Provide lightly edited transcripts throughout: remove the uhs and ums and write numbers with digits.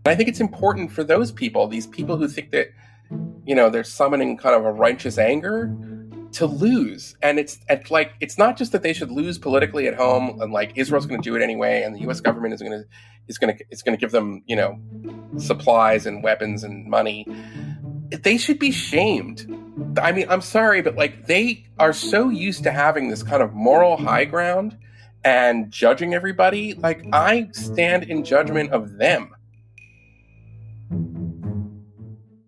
I think it's important for those people, these people who think that, they're summoning kind of a righteous anger, to lose. And it's like, it's not just that they should lose politically at home and like Israel's going to do it anyway, and the U.S. government is going to give them, supplies and weapons and money. They should be shamed. I mean, I'm sorry, but like they are so used to having this kind of moral high ground and judging everybody. Like I stand in judgment of them.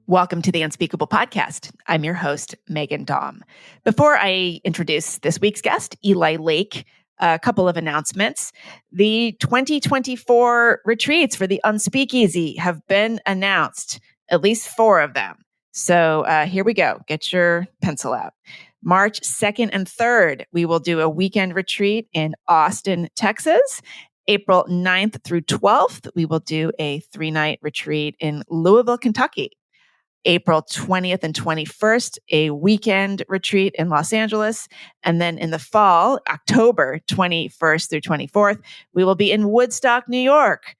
Welcome to the Unspeakable Podcast. I'm your host, Meghan Daum. Before I introduce this week's guest, Eli Lake, a couple of announcements. The 2024 retreats for the Unspeakeasy have been announced, at least 4 of them. So here we go. Get your pencil out. March 2nd and 3rd, we will do a weekend retreat in Austin, Texas. April 9th through 12th, we will do a 3-night retreat in Louisville, Kentucky. April 20th and 21st, a weekend retreat in Los Angeles. And then in the fall, October 21st through 24th, we will be in Woodstock, New York.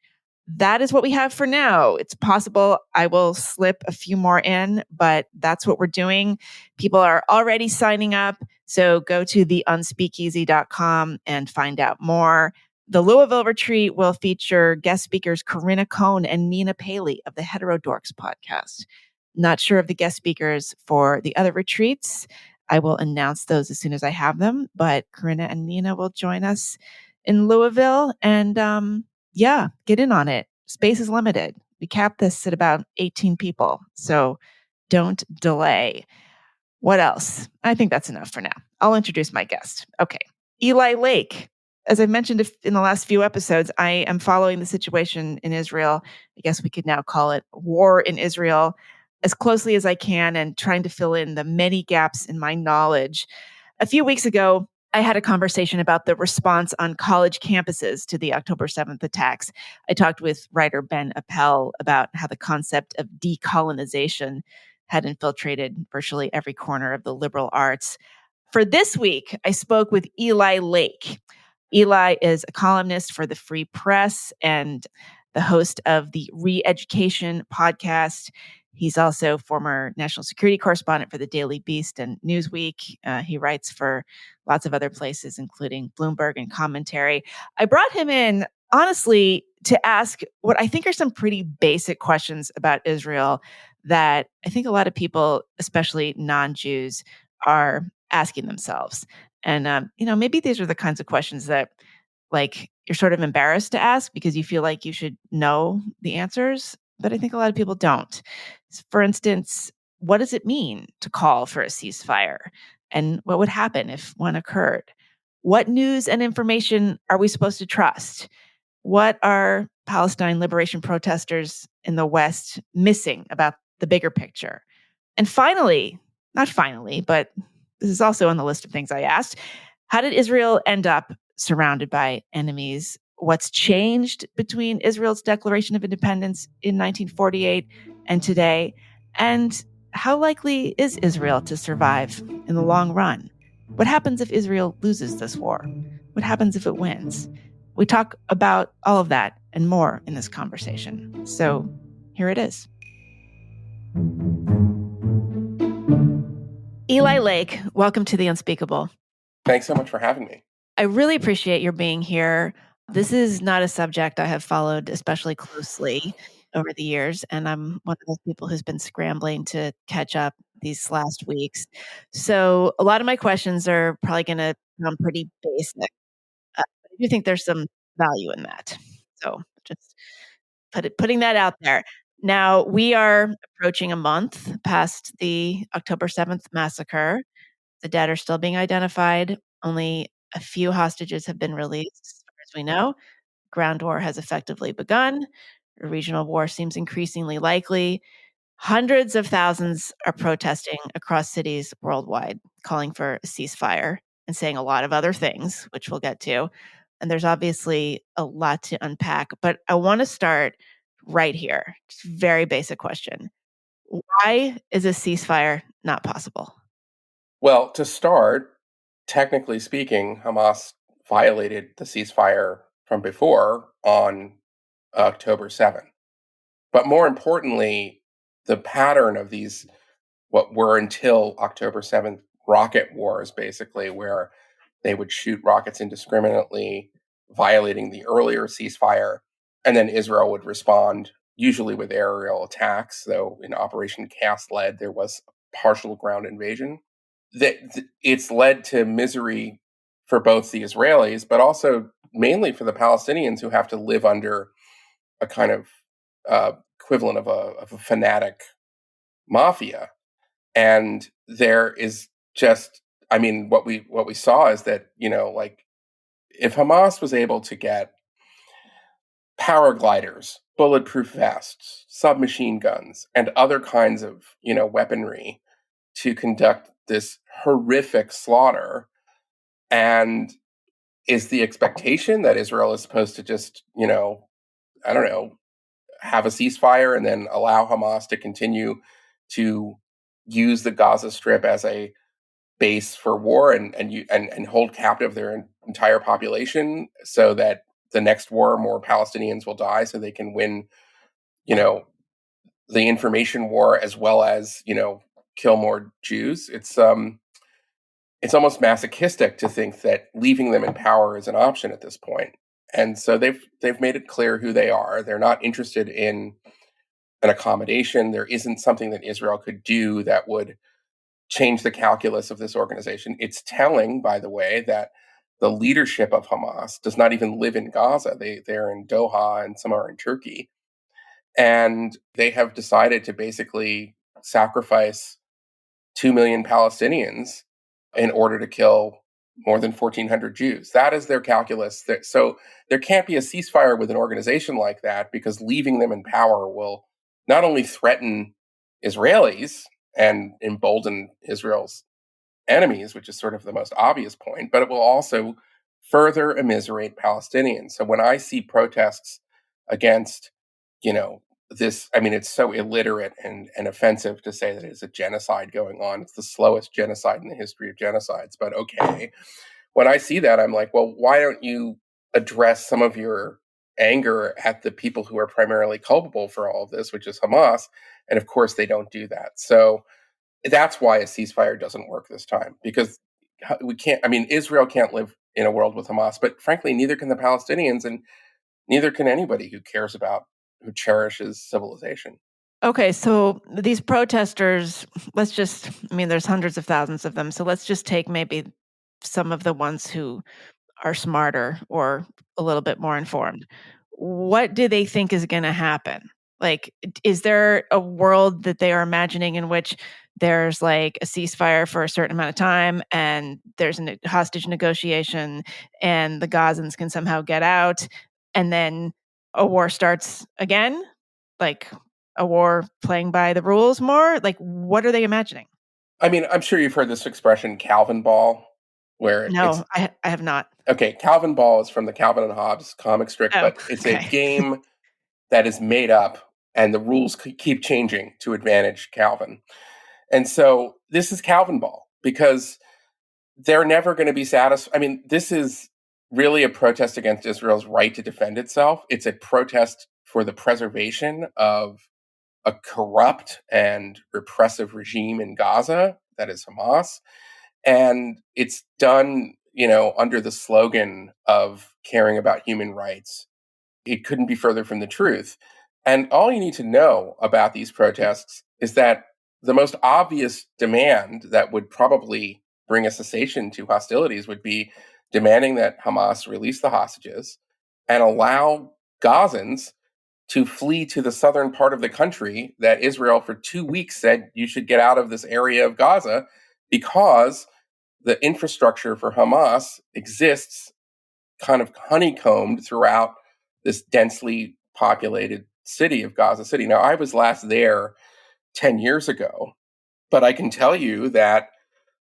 That is what we have for now. It's possible I will slip a few more in, but that's what we're doing. People are already signing up. So go to theunspeakeasy.com and find out more. The Louisville retreat will feature guest speakers Corinna Cohn and Nina Paley of the Heterodorks podcast. Not sure of the guest speakers for the other retreats. I will announce those as soon as I have them, but Corinna and Nina will join us in Louisville. And get in on it. Space is limited. We capped this at about 18 people, so don't delay. What else? I think that's enough for now. I'll introduce my guest. Okay, Eli Lake. As I mentioned in the last few episodes, I am following the situation in Israel. I guess we could now call it war in Israel, as closely as I can and trying to fill in the many gaps in my knowledge. A few weeks ago, I had a conversation about the response on college campuses to the October 7th attacks. I talked with writer Ben Appel about how the concept of decolonization had infiltrated virtually every corner of the liberal arts. For this week, I spoke with Eli Lake. Eli is a columnist for the Free Press and the host of the Re-Education podcast. He's also former national security correspondent for the Daily Beast and Newsweek. He writes for lots of other places, including Bloomberg and Commentary. I brought him in, honestly, to ask what I think are some pretty basic questions about Israel that I think a lot of people, especially non-Jews, are asking themselves. And, maybe these are the kinds of questions that, like, you're sort of embarrassed to ask because you feel like you should know the answers, but I think a lot of people don't. For instance, what does it mean to call for a ceasefire? And what would happen if one occurred? What news and information are we supposed to trust? What are Palestine liberation protesters in the West missing about the bigger picture? And finally, not finally, but this is also on the list of things I asked, how did Israel end up surrounded by enemies? What's changed between Israel's declaration of independence in 1948 and today? And how likely is Israel to survive in the long run? What happens if Israel loses this war? What happens if it wins? We talk about all of that and more in this conversation. So here it is. Eli Lake, welcome to The Unspeakable. Thanks so much for having me. I really appreciate your being here. This is not a subject I have followed especially closely over the years, and I'm one of those people who's been scrambling to catch up these last weeks. So a lot of my questions are probably going to become pretty basic. I do think there's some value in that. So just putting that out there. Now, we are approaching a month past the October 7th massacre. The dead are still being identified. Only a few hostages have been released, as far as we know. Ground war has effectively begun. A regional war seems increasingly likely. Hundreds of thousands are protesting across cities worldwide, calling for a ceasefire and saying a lot of other things, which we'll get to. And there's obviously a lot to unpack, but I want to start right here. Just a very basic question. Why is a ceasefire not possible? Well, to start, technically speaking, Hamas violated the ceasefire from before on October 7th. But more importantly, the pattern of these, what were until October 7th, rocket wars, basically, where they would shoot rockets indiscriminately, violating the earlier ceasefire, and then Israel would respond, usually with aerial attacks, though in Operation Cast Lead, there was partial ground invasion. It's led to misery for both the Israelis, but also mainly for the Palestinians, who have to live under a kind of equivalent of a fanatic mafia. And there is just, I mean, what we saw is that, like, if Hamas was able to get power gliders, bulletproof vests, submachine guns, and other kinds of, weaponry to conduct this horrific slaughter, and is the expectation that Israel is supposed to just, I don't know, have a ceasefire and then allow Hamas to continue to use the Gaza Strip as a base for war and hold captive their entire population, so that the next war more Palestinians will die, so they can win, the information war, as well as, kill more Jews. It's almost masochistic to think that leaving them in power is an option at this point. And so they've made it clear who they are. They're not interested in an accommodation. There isn't something that Israel could do that would change the calculus of this organization. It's telling, by the way, that the leadership of Hamas does not even live in Gaza. They're in Doha, and some are in Turkey. And they have decided to basically sacrifice 2 million Palestinians in order to kill more than 1,400 Jews. That is their calculus. So there can't be a ceasefire with an organization like that, because leaving them in power will not only threaten Israelis and embolden Israel's enemies, which is sort of the most obvious point, but it will also further immiserate Palestinians. So when I see protests against, this, I mean, it's so illiterate and offensive to say that it's a genocide going on. It's the slowest genocide in the history of genocides, but okay. When I see that, I'm like, well, why don't you address some of your anger at the people who are primarily culpable for all of this, which is Hamas? And of course, they don't do that. So that's why a ceasefire doesn't work this time, because Israel can't live in a world with Hamas, but frankly, neither can the Palestinians, and neither can anybody who cherishes civilization. Okay, so these protesters, there's hundreds of thousands of them. So let's just take maybe some of the ones who are smarter or a little bit more informed. What do they think is going to happen? Like, is there a world that they are imagining in which there's like a ceasefire for a certain amount of time, and there's a hostage negotiation, and the Gazans can somehow get out, and then a war starts again? Like a war playing by the rules more? Like, what are they imagining? I mean, I'm sure you've heard this expression, Calvin ball, where it's... No, I have not. Okay, Calvin ball is from the Calvin and Hobbes comic strip, Oh, but it's a okay. game that is made up, and the rules keep changing to advantage Calvin. And so this is Calvin ball, because they're never going to be satisfied. I mean, this is really a protest against Israel's right to defend itself. It's a protest for the preservation of a corrupt and repressive regime in Gaza, that is Hamas. And it's done, under the slogan of caring about human rights. It couldn't be further from the truth. And all you need to know about these protests is that the most obvious demand that would probably bring a cessation to hostilities would be demanding that Hamas release the hostages and allow Gazans to flee to the southern part of the country that Israel for 2 weeks said you should get out of this area of Gaza, because the infrastructure for Hamas exists kind of honeycombed throughout this densely populated city of Gaza City. Now, I was last there 10 years ago, but I can tell you that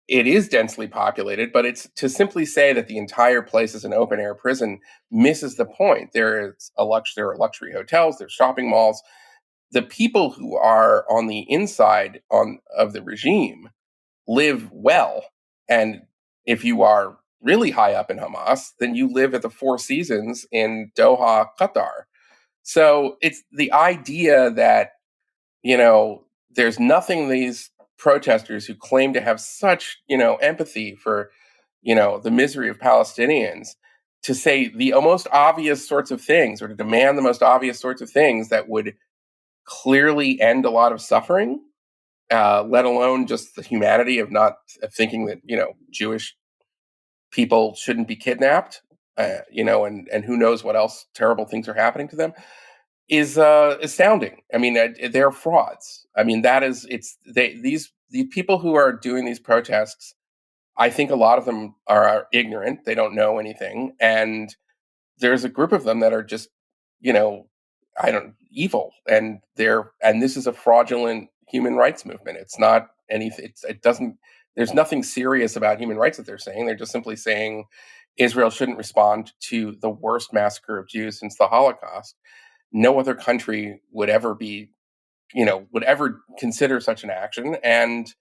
it is densely populated, but it's to simply say that the entire place is an open air prison misses the point. There are luxury hotels, there's shopping malls. The people who are on the inside of the regime live well. And if you are really high up in Hamas, then you live at the Four Seasons in Doha, Qatar. So it's the idea that, there's nothing these protesters who claim to have such, empathy for, the misery of Palestinians to say the most obvious sorts of things or to demand the most obvious sorts of things that would clearly end a lot of suffering, let alone just the humanity of thinking that, Jewish people shouldn't be kidnapped, and who knows what else terrible things are happening to them, is astounding. I mean, they're frauds. I mean, these people who are doing these protests. I think a lot of them are ignorant. They don't know anything, and there's a group of them that are just, you know, evil, and this is a fraudulent human rights movement. It's not anything. It doesn't. There's nothing serious about human rights that they're saying. They're just simply saying Israel shouldn't respond to the worst massacre of Jews since the Holocaust. No other country would ever consider such an action, and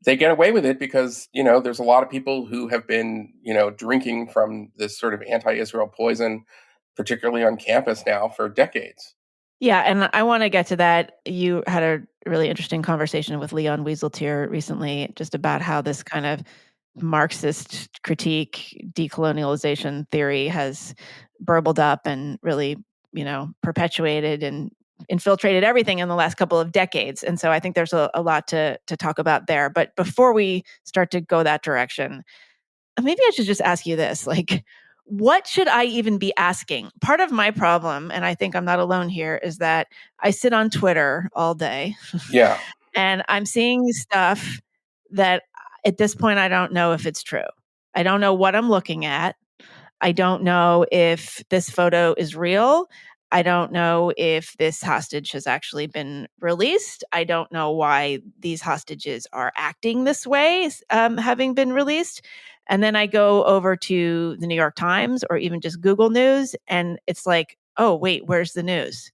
they get away with it because, there's a lot of people who have been, drinking from this sort of anti-Israel poison, particularly on campus now, for decades. Yeah, and I want to get to that. You had a really interesting conversation with Leon Wieseltier recently just about how this kind of Marxist critique, decolonialization theory has burbled up and really, perpetuated and infiltrated everything in the last couple of decades. And so I think there's a lot to talk about there. But before we start to go that direction, maybe I should just ask you this, like, what should I even be asking? Part of my problem, and I think I'm not alone here, is that I sit on Twitter all day. Yeah. And I'm seeing stuff that at this point, I don't know if it's true. I don't know what I'm looking at. I don't know if this photo is real. I don't know if this hostage has actually been released. I don't know why these hostages are acting this way, having been released. And then I go over to the New York Times or even just Google News, and it's like, oh, wait, where's the news?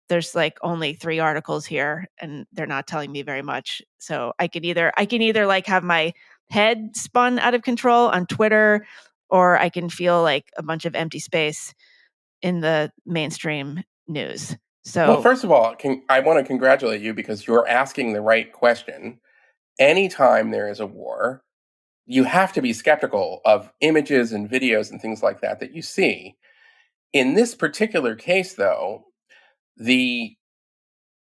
There's like only 3 articles here, and they're not telling me very much. So I can either like have my head spun out of control on Twitter, or I can feel like a bunch of empty space in the mainstream news. So, well, first of all, I want to congratulate you because you're asking the right question. Anytime there is a war, you have to be skeptical of images and videos and things like that you see. In this particular case, though, the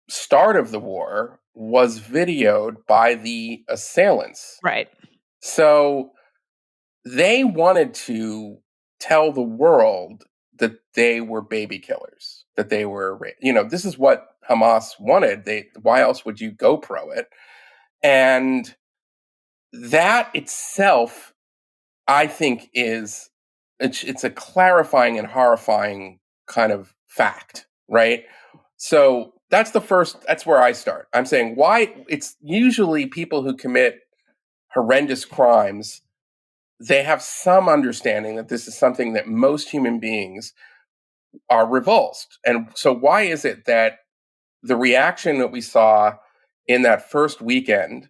start of the war was videoed by the assailants. right. So they wanted to tell the world that they were baby killers, that they were, this is what Hamas wanted. Why else would you GoPro it? And that itself, I think, it's a clarifying and horrifying kind of fact, right? So that's where I start. I'm saying why it's usually people who commit horrendous crimes. They have some understanding that this is something that most human beings are revulsed. And so why is it that the reaction that we saw in that first weekend,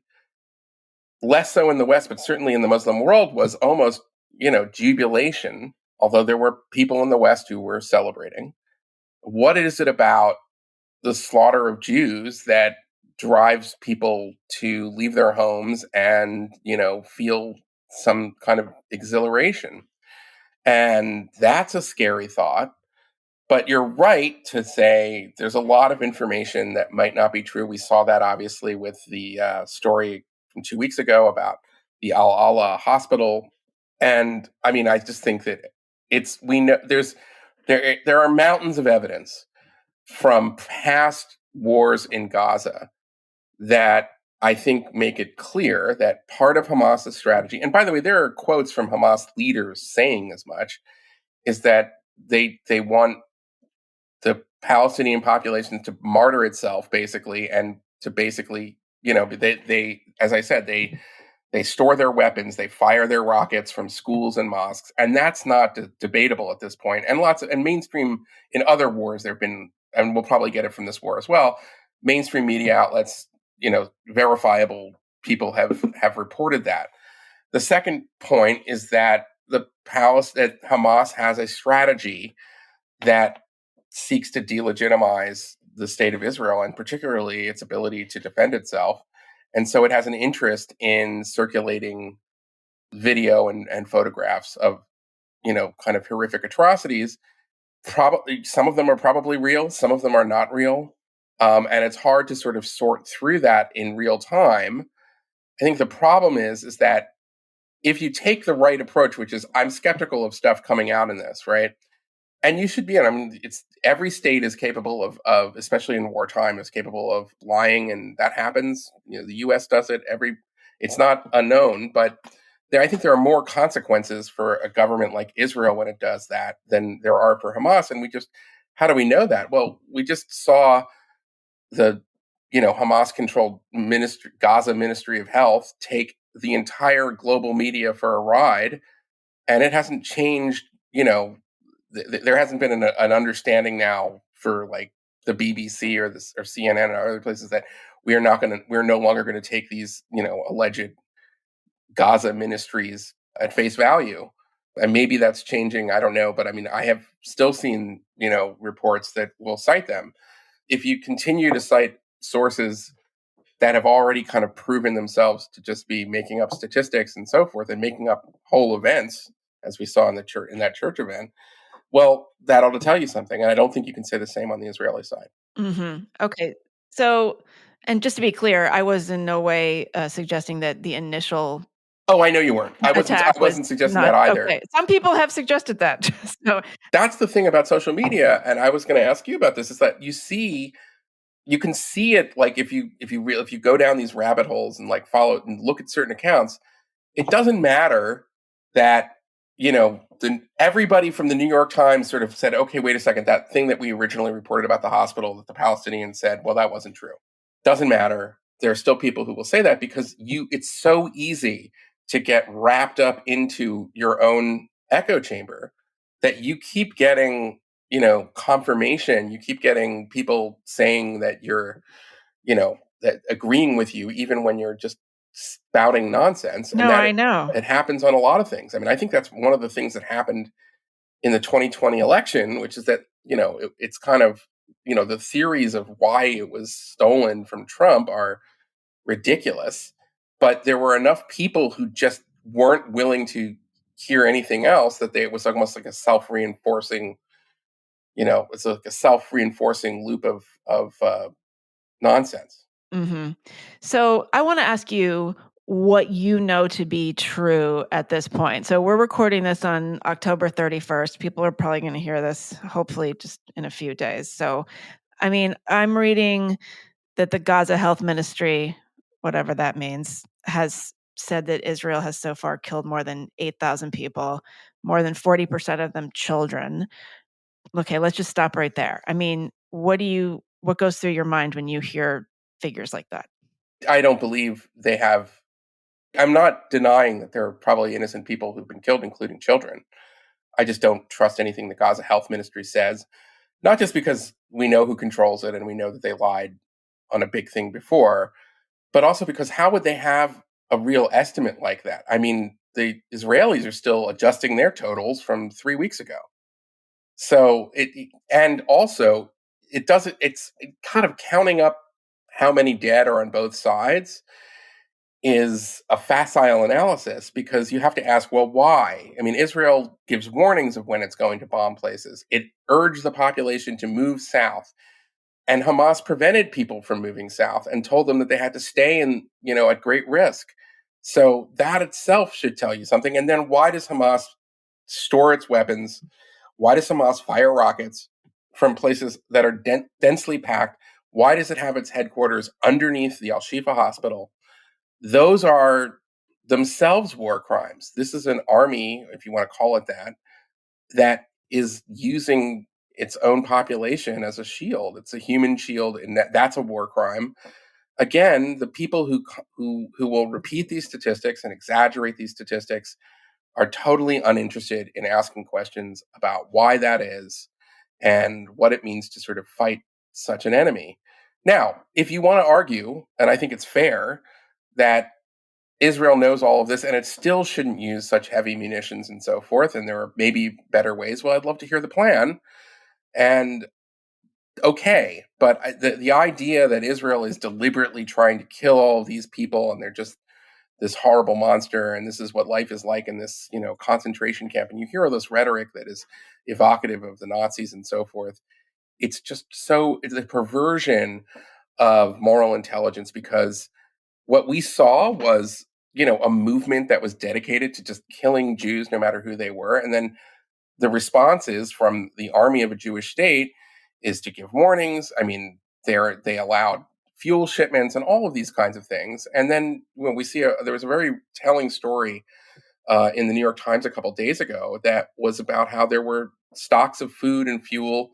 less so in the West, but certainly in the Muslim world, was almost, jubilation, although there were people in the West who were celebrating. What is it about the slaughter of Jews that drives people to leave their homes and, feel some kind of exhilaration? And that's a scary thought. But you're right to say there's a lot of information that might not be true. We saw that obviously with the story from 2 weeks ago about the Al Allah hospital. And I mean, I just think that we know there are mountains of evidence from past wars in Gaza that I think make it clear that part of Hamas's strategy, and by the way, there are quotes from Hamas leaders saying as much, is that they want the Palestinian population to martyr itself, basically, and to basically, they as I said, they store their weapons, they fire their rockets from schools and mosques, and that's not debatable at this point. And mainstream in other wars, there've been, and we'll probably get it from this war as well. Mainstream media outlets, verifiable people have reported that. The second point is that that Hamas has a strategy that seeks to delegitimize the state of Israel, and particularly its ability to defend itself. And so it has an interest in circulating video and photographs of, kind of horrific atrocities. Probably some of them are probably real, some of them are not real. And it's hard to sort of sort through that in real time. I think the problem is that if you take the right approach, which is I'm skeptical of stuff coming out in this, right? And you should be. I mean, it's every state is capable of, especially in wartime, is capable of lying, and that happens. The U.S. does it. It's not unknown, but I think there are more consequences for a government like Israel when it does that than there are for Hamas. And how do we know that? Well, we just saw the, Hamas-controlled Gaza Ministry of Health take the entire global media for a ride, and it hasn't changed. There hasn't been an understanding now for like the BBC or CNN or other places that we're no longer going to take these, alleged Gaza ministries at face value. And maybe that's changing. I don't know. But I mean, I have still seen, reports that will cite them. If you continue to cite sources that have already kind of proven themselves to just be making up statistics and so forth and making up whole events, as we saw in that church event, well, that ought to tell you something. And I don't think you can say the same on the Israeli side. Okay. So, and just to be clear, I was in no way suggesting that the initial Oh, I know you weren't. I attack wasn't suggesting not, that either. okay. Some people have suggested that. So that's the thing about social media, and I was going to ask you about this, is that you can see it, like if you go down these rabbit holes and like follow and look at certain accounts, it doesn't matter that everybody from the New York Times sort of said, okay, wait a second, that thing that we originally reported about the hospital that the Palestinians said, well, that wasn't true. Doesn't matter. There are still people who will say that because it's so easy to get wrapped up into your own echo chamber that you keep getting, confirmation. You keep getting people saying that you're, that agreeing with you, even when you're just spouting nonsense. No, I know. It happens on a lot of things. I mean, I think that's one of the things that happened in the 2020 election, which is that, it's kind of, the theories of why it was stolen from Trump are ridiculous. But there were enough people who just weren't willing to hear anything else that it was almost like a self-reinforcing, it's like a self-reinforcing loop of nonsense. So I want to ask you what you know to be true at this point. So we're recording this on October 31st. People are probably going to hear this hopefully just in a few days. So, I mean, I'm reading that the Gaza Health Ministry, whatever that means, has said that Israel has so far killed more than 8,000 people, more than 40% of them children. Okay, let's just stop right there. I mean, what goes through your mind when you hear figures like that? I don't believe they have. I'm not denying that there are probably innocent people who've been killed, including children. I just don't trust anything the Gaza Health Ministry says, not just because we know who controls it and we know that they lied on a big thing before, but also because how would they have a real estimate like that? I mean, the Israelis are still adjusting their totals from 3 weeks ago. So it's kind of counting up how many dead are on both sides is a facile analysis, because you have to ask, well, why? I mean, Israel gives warnings of when it's going to bomb places. It urged the population to move south, and Hamas prevented people from moving south and told them that they had to stay at great risk. So that itself should tell you something. And then why does Hamas store its weapons? Why does Hamas fire rockets from places that are densely packed? Why does it have its headquarters underneath the Al-Shifa hospital? Those are themselves war crimes. This is an army, if you want to call it that is using its own population as a shield. It's a human shield, and that's a war crime. Again, the people who will repeat these statistics and exaggerate these statistics are totally uninterested in asking questions about why that is and what it means to sort of fight such an enemy. Now, if you want to argue, and I think it's fair, that Israel knows all of this, and it still shouldn't use such heavy munitions and so forth. And there are maybe better ways. Well, I'd love to hear the plan. And okay, but the idea that Israel is deliberately trying to kill all of these people and they're just this horrible monster and this is what life is like in this, concentration camp, and you hear all this rhetoric that is evocative of the Nazis and so forth. It's just it's a perversion of moral intelligence, because what we saw was, a movement that was dedicated to just killing Jews no matter who they were. And then the responses from the army of a Jewish state is to give warnings. I mean, they allowed fuel shipments and all of these kinds of things. And then when we see there was a very telling story in the New York Times a couple of days ago that was about how there were stocks of food and fuel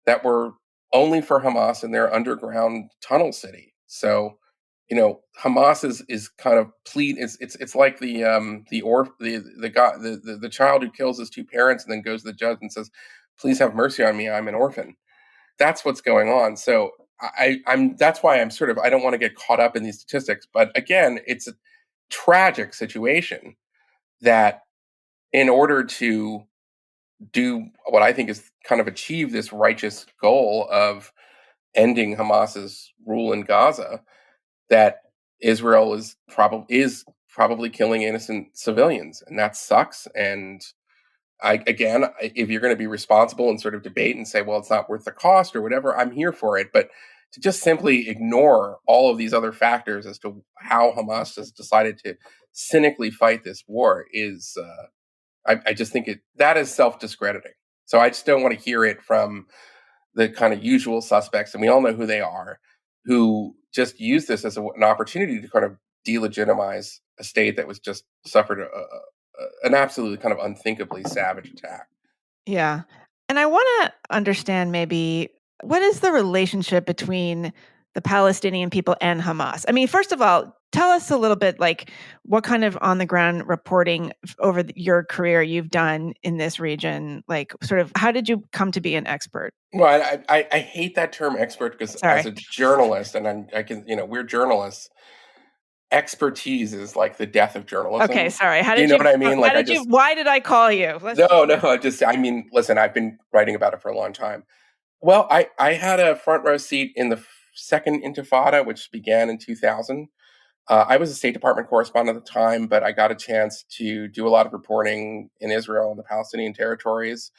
that were only for Hamas in their underground tunnel city. So, Hamas is kind of it's like the child who kills his two parents and then goes to the judge and says, "Please have mercy on me. I'm an orphan." That's what's going on. So I'm that's why I'm sort of, I don't want to get caught up in these statistics, but again, it's a tragic situation that in order to do what I think is kind of achieve this righteous goal of ending Hamas's rule in Gaza, that Israel is probably killing innocent civilians, and that sucks. And if you're going to be responsible and sort of debate and say, well, it's not worth the cost or whatever, I'm here for it. But to just simply ignore all of these other factors as to how Hamas has decided to cynically fight this war is, I just think that is self-discrediting. So I just don't want to hear it from the kind of usual suspects, and we all know who they are, who just use this as an opportunity to kind of delegitimize a state that was just suffered an absolutely kind of unthinkably savage attack. Yeah. And I want to understand maybe what is the relationship between the Palestinian people and Hamas? I mean, first of all, tell us a little bit like what kind of on the ground reporting over your career you've done in this region. Like, sort of, how did you come to be an expert? Well, I hate that term expert because Sorry. as a journalist, and I can, we're journalists, expertise is like the death of journalism. Okay, sorry. How did you know what I mean? Like, why did I call you? No, I mean, listen, I've been writing about it for a long time. Well, I had a front row seat in the second Intifada, which began in 2000. I was a State Department correspondent at the time, but I got a chance to do a lot of reporting in Israel and the Palestinian territories.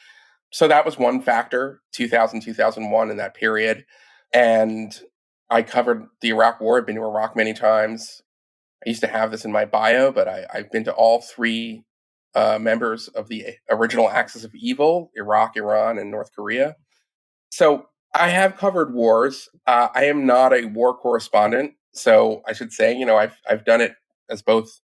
So that was one factor, 2000, 2001 in that period. And I covered the Iraq War. I've been to Iraq many times. I used to have this in my bio, but I've been to all three members of the original axis of evil: Iraq, Iran, and North Korea. So I have covered wars. I am not a war correspondent. So I should say, I've done it as both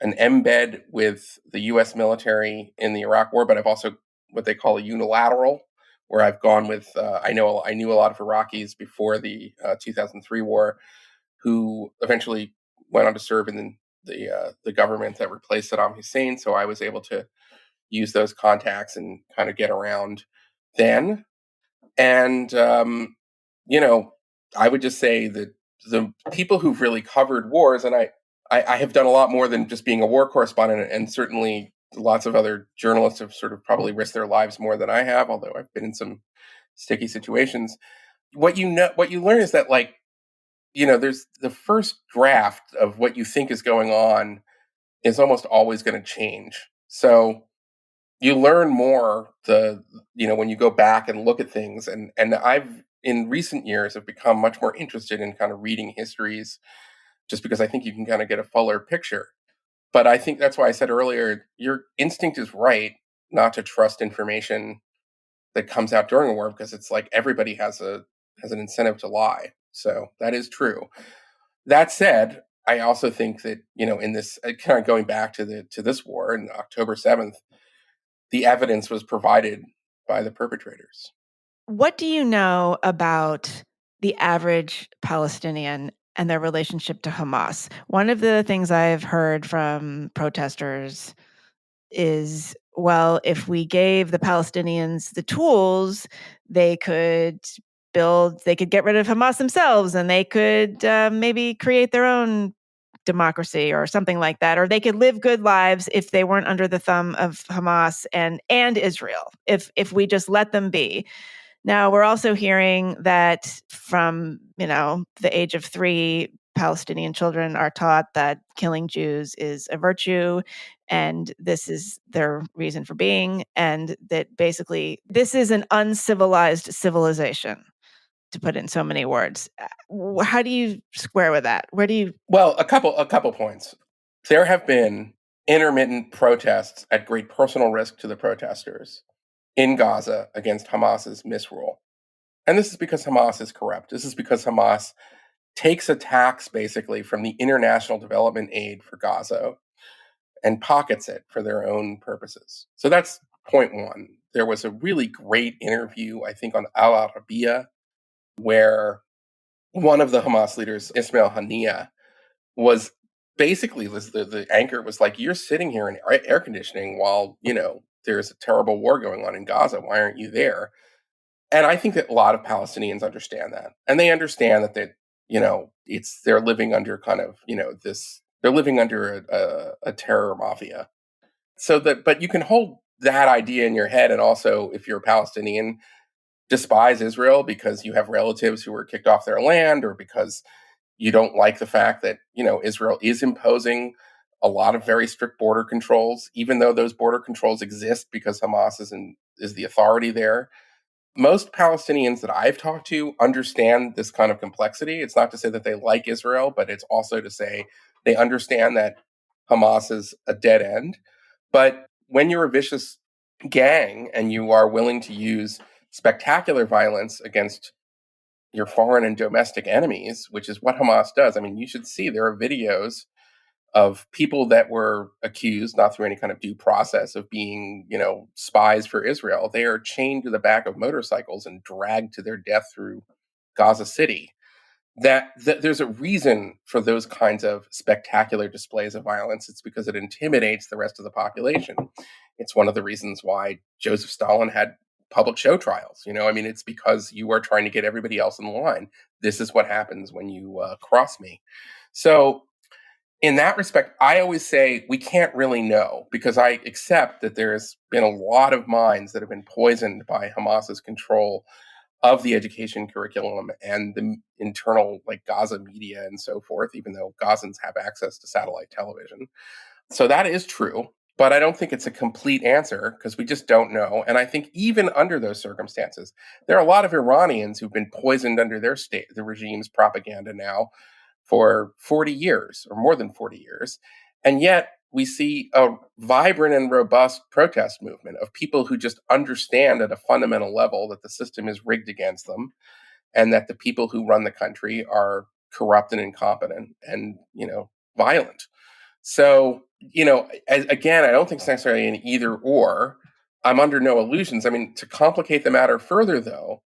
an embed with the U.S. military in the Iraq War, but I've also what they call a unilateral, where I've gone with. I knew a lot of Iraqis before the 2003 war, who eventually went on to serve in the government that replaced Saddam Hussein. So I was able to use those contacts and kind of get around then. And I would just say that the people who've really covered wars, and I have done a lot more than just being a war correspondent, and certainly lots of other journalists have sort of probably risked their lives more than I have, although I've been in some sticky situations. What you learn is that, like, there's the first draft of what you think is going on is almost always going to change. So you learn more when you go back and look at things. And I've in recent years have become much more interested in kind of reading histories, just because I think you can kind of get a fuller picture. But I think that's why I said earlier, your instinct is right not to trust information that comes out during a war, because it's like everybody has an incentive to lie. So that is true. That said, I also think that, in this kind of going back to this war in October 7th, the evidence was provided by the perpetrators. What do you know about the average Palestinian and their relationship to Hamas? One of the things I've heard from protesters is, well, if we gave the Palestinians the tools, they could get rid of Hamas themselves, and they could maybe create their own democracy or something like that, or they could live good lives if they weren't under the thumb of Hamas and Israel, if we just let them be. Now, we're also hearing that from, the age of 3, Palestinian children are taught that killing Jews is a virtue, and this is their reason for being, and that basically this is an uncivilized civilization, to put it in so many words. How do you square with that? Well, a couple points. There have been intermittent protests at great personal risk to the protesters in Gaza against Hamas's misrule. And this is because Hamas is corrupt. This is because Hamas takes a tax basically from the international development aid for Gaza and pockets it for their own purposes. So that's point one. There was a really great interview, I think, on Al Arabiya, where one of the Hamas leaders, Ismail Haniyeh, was basically the anchor was like, you're sitting here in air conditioning while, there's a terrible war going on in Gaza. Why aren't you there? And I think that a lot of Palestinians understand that. And they understand that they're living under kind of, they're living under a terror mafia. But you can hold that idea in your head. And also, if you're a Palestinian, despise Israel because you have relatives who were kicked off their land, or because you don't like the fact that, Israel is imposing a lot of very strict border controls, even though those border controls exist because Hamas is the authority there. Most Palestinians that I've talked to understand this kind of complexity. It's not to say that they like Israel, but it's also to say they understand that Hamas is a dead end. But when you're a vicious gang and you are willing to use spectacular violence against your foreign and domestic enemies, which is what Hamas does. I mean, you should see there are videos of people that were accused, not through any kind of due process, of being, spies for Israel. They are chained to the back of motorcycles and dragged to their death through Gaza City. That there's a reason for those kinds of spectacular displays of violence. It's because it intimidates the rest of the population. It's one of the reasons why Joseph Stalin had public show trials. It's because you are trying to get everybody else in line. This is what happens when you cross me. So in that respect, I always say we can't really know, because I accept that there's been a lot of minds that have been poisoned by Hamas's control of the education curriculum and the internal Gaza media and so forth, even though Gazans have access to satellite television. So that is true, but I don't think it's a complete answer because we just don't know. And I think even under those circumstances, there are a lot of Iranians who've been poisoned under the regime's propaganda now for 40 years or more than 40 years. And yet we see a vibrant and robust protest movement of people who just understand at a fundamental level that the system is rigged against them and that the people who run the country are corrupt and incompetent and, violent. So, again, I don't think it's necessarily an either or. I'm under no illusions. I mean, to complicate the matter further, though,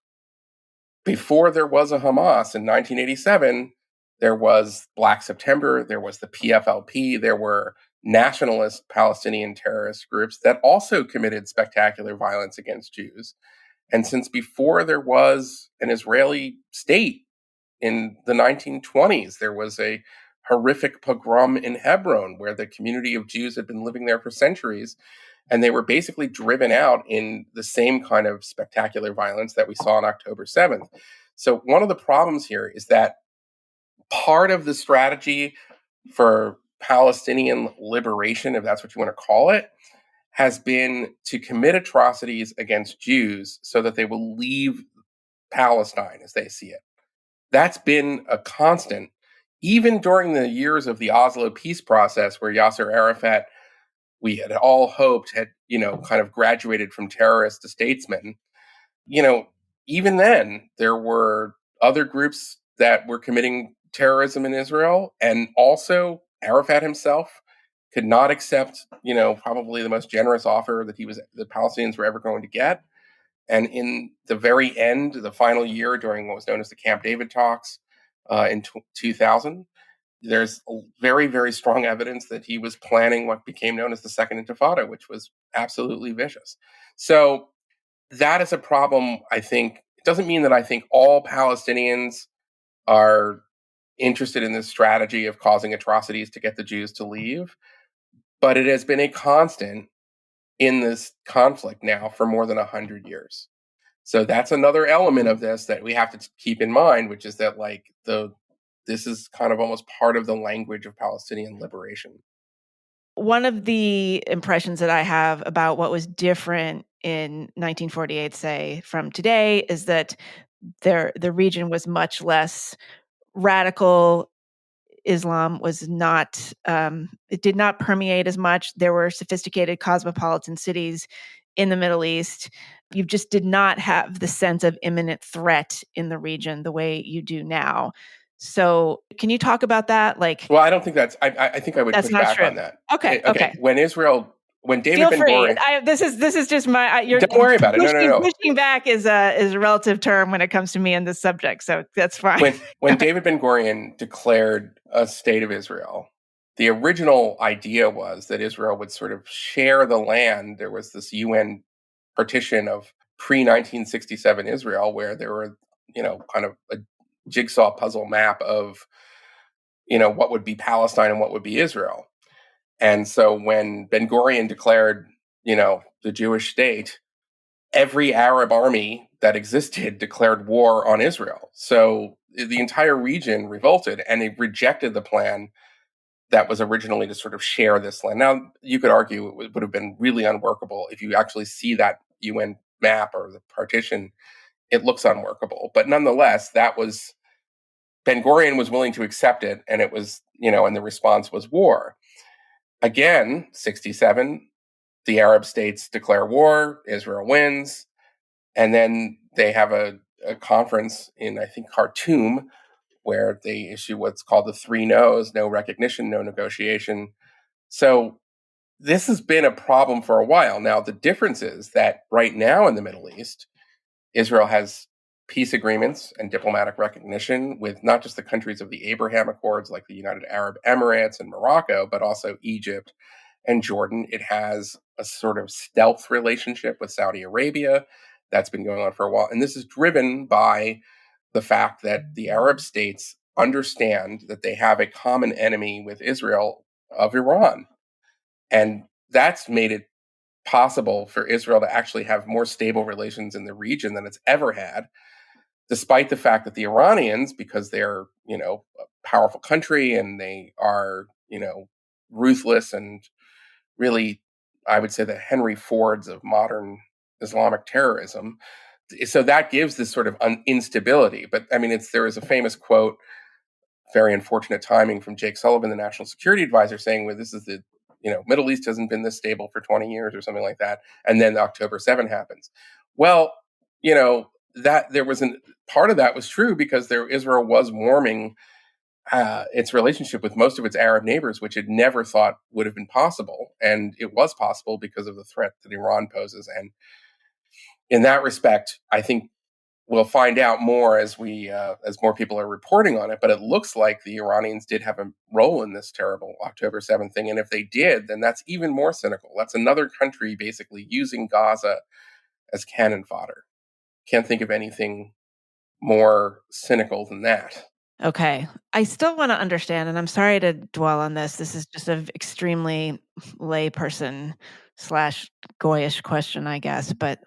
before there was a Hamas in 1987, there was Black September, there was the PFLP, there were nationalist Palestinian terrorist groups that also committed spectacular violence against Jews. And since before there was an Israeli state in the 1920s, there was a horrific pogrom in Hebron where the community of Jews had been living there for centuries. And they were basically driven out in the same kind of spectacular violence that we saw on October 7th. So one of the problems here is that part of the strategy for Palestinian liberation, if that's what you want to call it, has been to commit atrocities against Jews so that they will leave Palestine as they see it. That's been a constant, even during the years of the Oslo peace process, where Yasser Arafat, we had all hoped, had, kind of graduated from terrorist to statesman. Even then, there were other groups that were committing terrorism in Israel. And also, Arafat himself could not accept, probably the most generous offer that the Palestinians were ever going to get. And in the very end, the final year during what was known as the Camp David talks in 2000, there's very, very strong evidence that he was planning what became known as the Second Intifada, which was absolutely vicious. So that is a problem, I think. It doesn't mean that I think all Palestinians are interested in this strategy of causing atrocities to get the Jews to leave, but it has been a constant in this conflict now for more than 100 years. So that's another element of this that we have to keep in mind, which is that this is kind of almost part of the language of Palestinian liberation. One of the impressions that I have about what was different in 1948, say, from today, is that the region was much less radical. Islam was not, it did not permeate as much. There were sophisticated cosmopolitan cities in the Middle East. You just did not have the sense of imminent threat in the region the way you do now. So can you talk about that? Well, I don't think I think I would That's push not back true. on that. Okay. When David Feel Ben free. Gurion, This is just my. You're don't worry about it. No. Pushing back is a relative term when it comes to me on this subject, so that's fine. When David Ben Gurion declared a state of Israel, the original idea was that Israel would sort of share the land. There was this UN partition of pre-1967 Israel where there were, kind of a jigsaw puzzle map of, what would be Palestine and what would be Israel. And so when Ben Gurion declared, the Jewish state, every Arab army that existed declared war on Israel. So the entire region revolted and it rejected the plan that was originally to sort of share this land. Now, you could argue it would have been really unworkable. If you actually see that UN map or the partition, it looks unworkable. But nonetheless, Ben Gurion was willing to accept it, and it was, and the response was war. Again, 67, the Arab states declare war, Israel wins, and then they have a conference in, I think, Khartoum, where they issue what's called the 3 no's: no recognition, no negotiation. So this has been a problem for a while. Now, the difference is that right now in the Middle East, Israel has peace agreements and diplomatic recognition with not just the countries of the Abraham Accords like the United Arab Emirates and Morocco, but also Egypt and Jordan. It has a sort of stealth relationship with Saudi Arabia that's been going on for a while. And this is driven by the fact that the Arab states understand that they have a common enemy with Israel of Iran. And that's made it possible for Israel to actually have more stable relations in the region than it's ever had, despite the fact that the Iranians, because they're, a powerful country and they are, ruthless and really, I would say, the Henry Fords of modern Islamic terrorism. So that gives this sort of instability. But I mean, there is a famous quote, very unfortunate timing, from Jake Sullivan, the national security advisor, saying, well, this is the, Middle East hasn't been this stable for 20 years or something like that. And then October 7 happens. Well, that there was part of that was true because Israel was warming its relationship with most of its Arab neighbors, which it never thought would have been possible. And it was possible because of the threat that Iran poses. And in that respect, I think we'll find out more as more people are reporting on it. But it looks like the Iranians did have a role in this terrible October 7th thing. And if they did, then that's even more cynical. That's another country basically using Gaza as cannon fodder. Can't think of anything more cynical than that. Okay. I still want to understand, and I'm sorry to dwell on this. This is just an extremely layperson / goyish question, I guess. But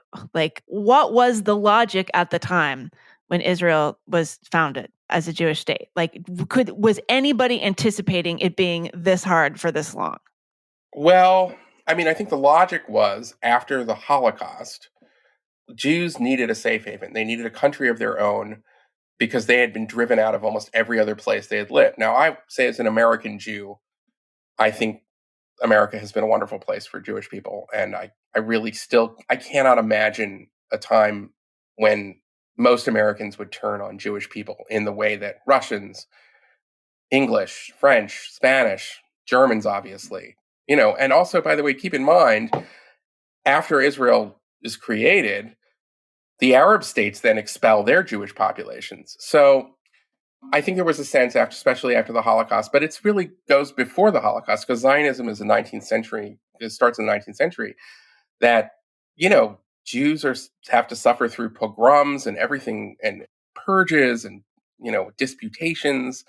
what was the logic at the time when Israel was founded as a Jewish state? Was anybody anticipating it being this hard for this long? Well, I mean, I think the logic was, after the Holocaust, Jews needed a safe haven. They needed a country of their own because they had been driven out of almost every other place they had lived. Now, I say, as an American Jew, I think America has been a wonderful place for Jewish people. And I really I cannot imagine a time when most Americans would turn on Jewish people in the way that Russians, English, French, Spanish, Germans, obviously, and also, by the way, keep in mind, after Israel is created, the Arab states then expel their Jewish populations. So I think there was a sense, especially after the Holocaust, but it really goes before the Holocaust, because Zionism is the 19th century. It starts in the 19th century, that, Jews have to suffer through pogroms and everything, and purges and, disputations.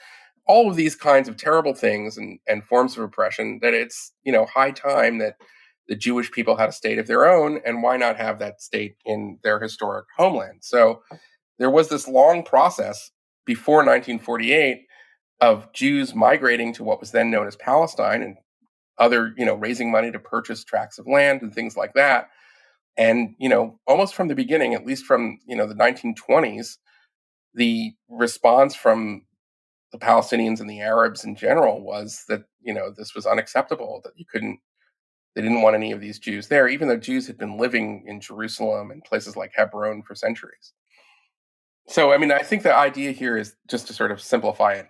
all of these kinds of terrible things and forms of oppression, that it's, high time that the Jewish people had a state of their own, and why not have that state in their historic homeland? So there was this long process before 1948 of Jews migrating to what was then known as Palestine, and other, raising money to purchase tracts of land and things like that. And, almost from the beginning, at least from, the 1920s, the response from the Palestinians and the Arabs in general was that, this was unacceptable, that they didn't want any of these Jews there, even though Jews had been living in Jerusalem and places like Hebron for centuries. So, I think the idea here is, just to sort of simplify it,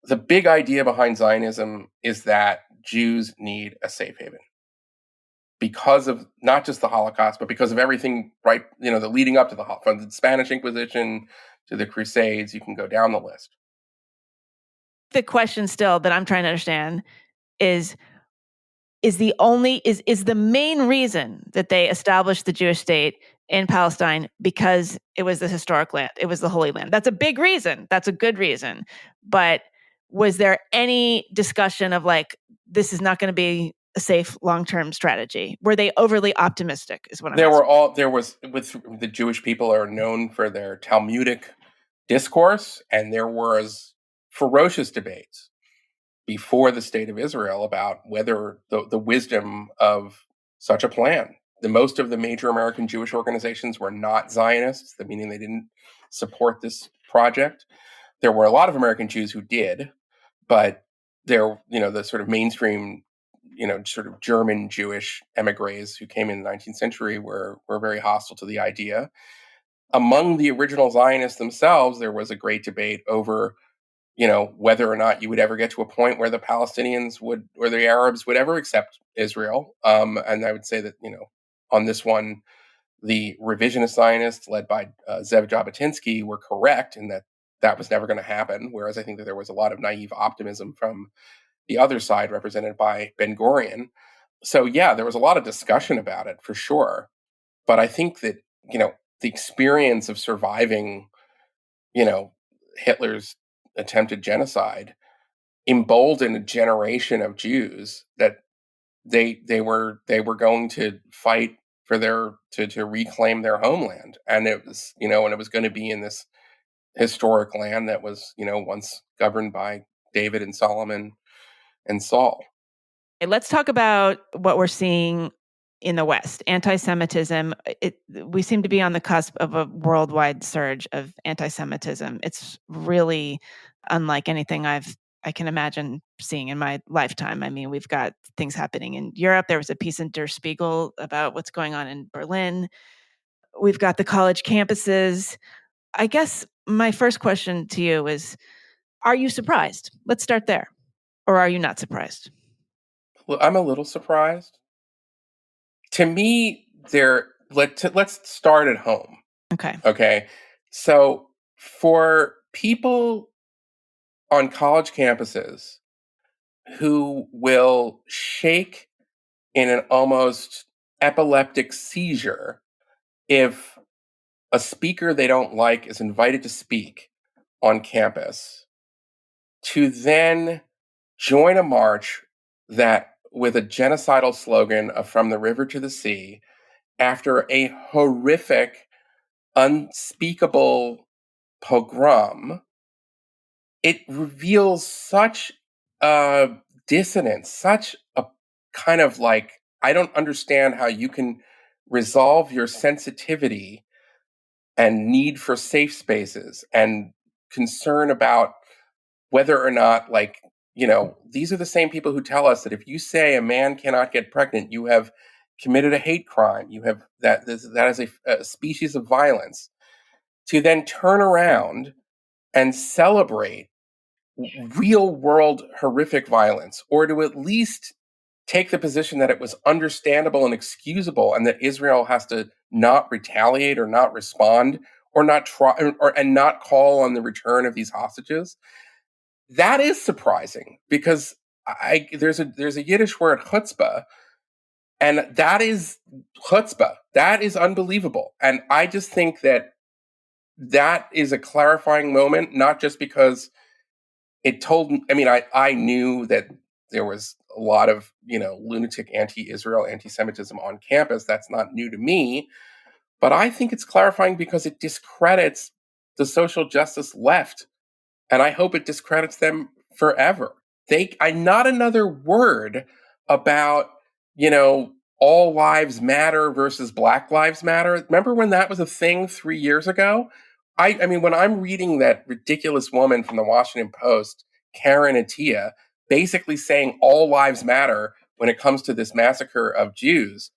the big idea behind Zionism is that Jews need a safe haven because of not just the Holocaust, but because of everything, right? The leading up to the Holocaust, from the Spanish Inquisition to the Crusades, you can go down the list. The question still that I'm trying to understand is the main reason that they established the Jewish state in Palestine because it was the historic land, it was the Holy Land. That's a big reason. That's a good reason. But was there any discussion of this is not going to be a safe long-term strategy? Were they overly optimistic is what I'm asking. There was, with the Jewish people are known for their Talmudic discourse, and there was ferocious debates before the state of Israel about whether the wisdom of such a plan. Most of the major American Jewish organizations were not Zionists, meaning they didn't support this project. There were a lot of American Jews who did, but the sort of mainstream, sort of German Jewish emigres who came in the 19th century were very hostile to the idea. Among the original Zionists themselves, there was a great debate over whether or not you would ever get to a point where the Palestinians would, or the Arabs would ever accept Israel. And I would say that, on this one, the revisionist Zionists led by Zev Jabotinsky were correct in that was never going to happen. Whereas I think that there was a lot of naive optimism from the other side, represented by Ben-Gurion. So yeah, there was a lot of discussion about it for sure. But I think that, the experience of surviving, Hitler's attempted genocide emboldened a generation of Jews that they were going to fight for to reclaim their homeland, and it was going to be in this historic land that was once governed by David and Solomon and Saul. Let's talk about what we're seeing in the West. Anti-Semitism, we seem to be on the cusp of a worldwide surge of anti-Semitism. It's really unlike anything I can imagine seeing in my lifetime. We've got things happening in Europe. There was a piece in Der Spiegel about what's going on in Berlin. We've got the college campuses. I guess my first question to you is, are you surprised? Let's start there. Or are you not surprised? Well, I'm a little surprised. To me, let's start at home. Okay. So for people on college campuses who will shake in an almost epileptic seizure if a speaker they don't like is invited to speak on campus, to then join a march that with a genocidal slogan of "From the river to the sea," after a horrific, unspeakable pogrom, it reveals such a dissonance, such a kind of I don't understand how you can resolve your sensitivity and need for safe spaces and concern about whether or not, these are the same people who tell us that if you say a man cannot get pregnant, you have committed a hate crime. You have that is a species of violence. To then turn around and celebrate real world horrific violence, or to at least take the position that it was understandable and excusable, and that Israel has to not retaliate or not respond or not try and not call on the return of these hostages. That is surprising, because there's a Yiddish word, chutzpah, and that is chutzpah. That is unbelievable. And I just think that is a clarifying moment, not just because it told, I mean, I knew that there was a lot of, lunatic anti-Israel, anti-Semitism on campus. That's not new to me. But I think it's clarifying because it discredits the social justice left. And I hope it discredits them forever. Not another word about, you know, all lives matter versus Black Lives Matter. Remember when that was a thing 3 years ago? I mean, when I'm reading that ridiculous woman from the Washington Post, Karen Attiah, basically saying all lives matter when it comes to this massacre of Jews,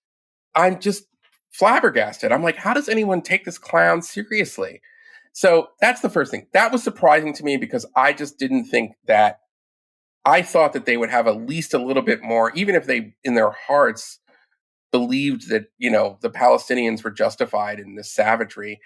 I'm just flabbergasted. I'm like, how does anyone take this clown seriously? So that's the first thing. That was surprising to me because I just didn't think that. I thought that they would have at least a little bit more, even if they, in their hearts, believed that, the Palestinians were justified in this savagery.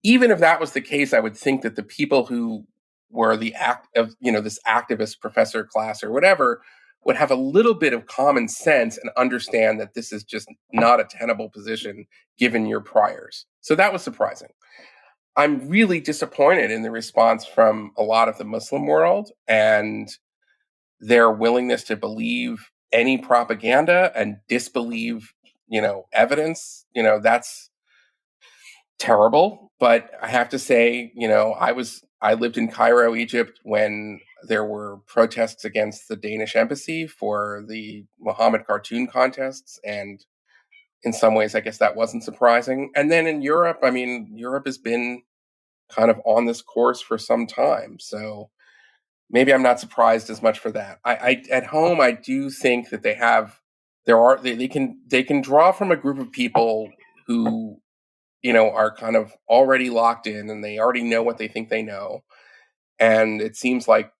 Even if that was the case, I would think that the people who were the this activist professor class or whatever would have a little bit of common sense and understand that this is just not a tenable position given your priors. So that was surprising. I'm really disappointed in the response from a lot of the Muslim world and their willingness to believe any propaganda and disbelieve, evidence. That's terrible. But I have to say, I lived in Cairo, Egypt, when there were protests against the Danish embassy for the Muhammad cartoon contests. And in some ways, I guess that wasn't surprising. And then in Europe, I mean, Europe has been kind of on this course for some time. So maybe I'm not surprised as much for that. I at home, I do think that they can draw from a group of people who, are kind of already locked in and they already know what they think they know. And it seems like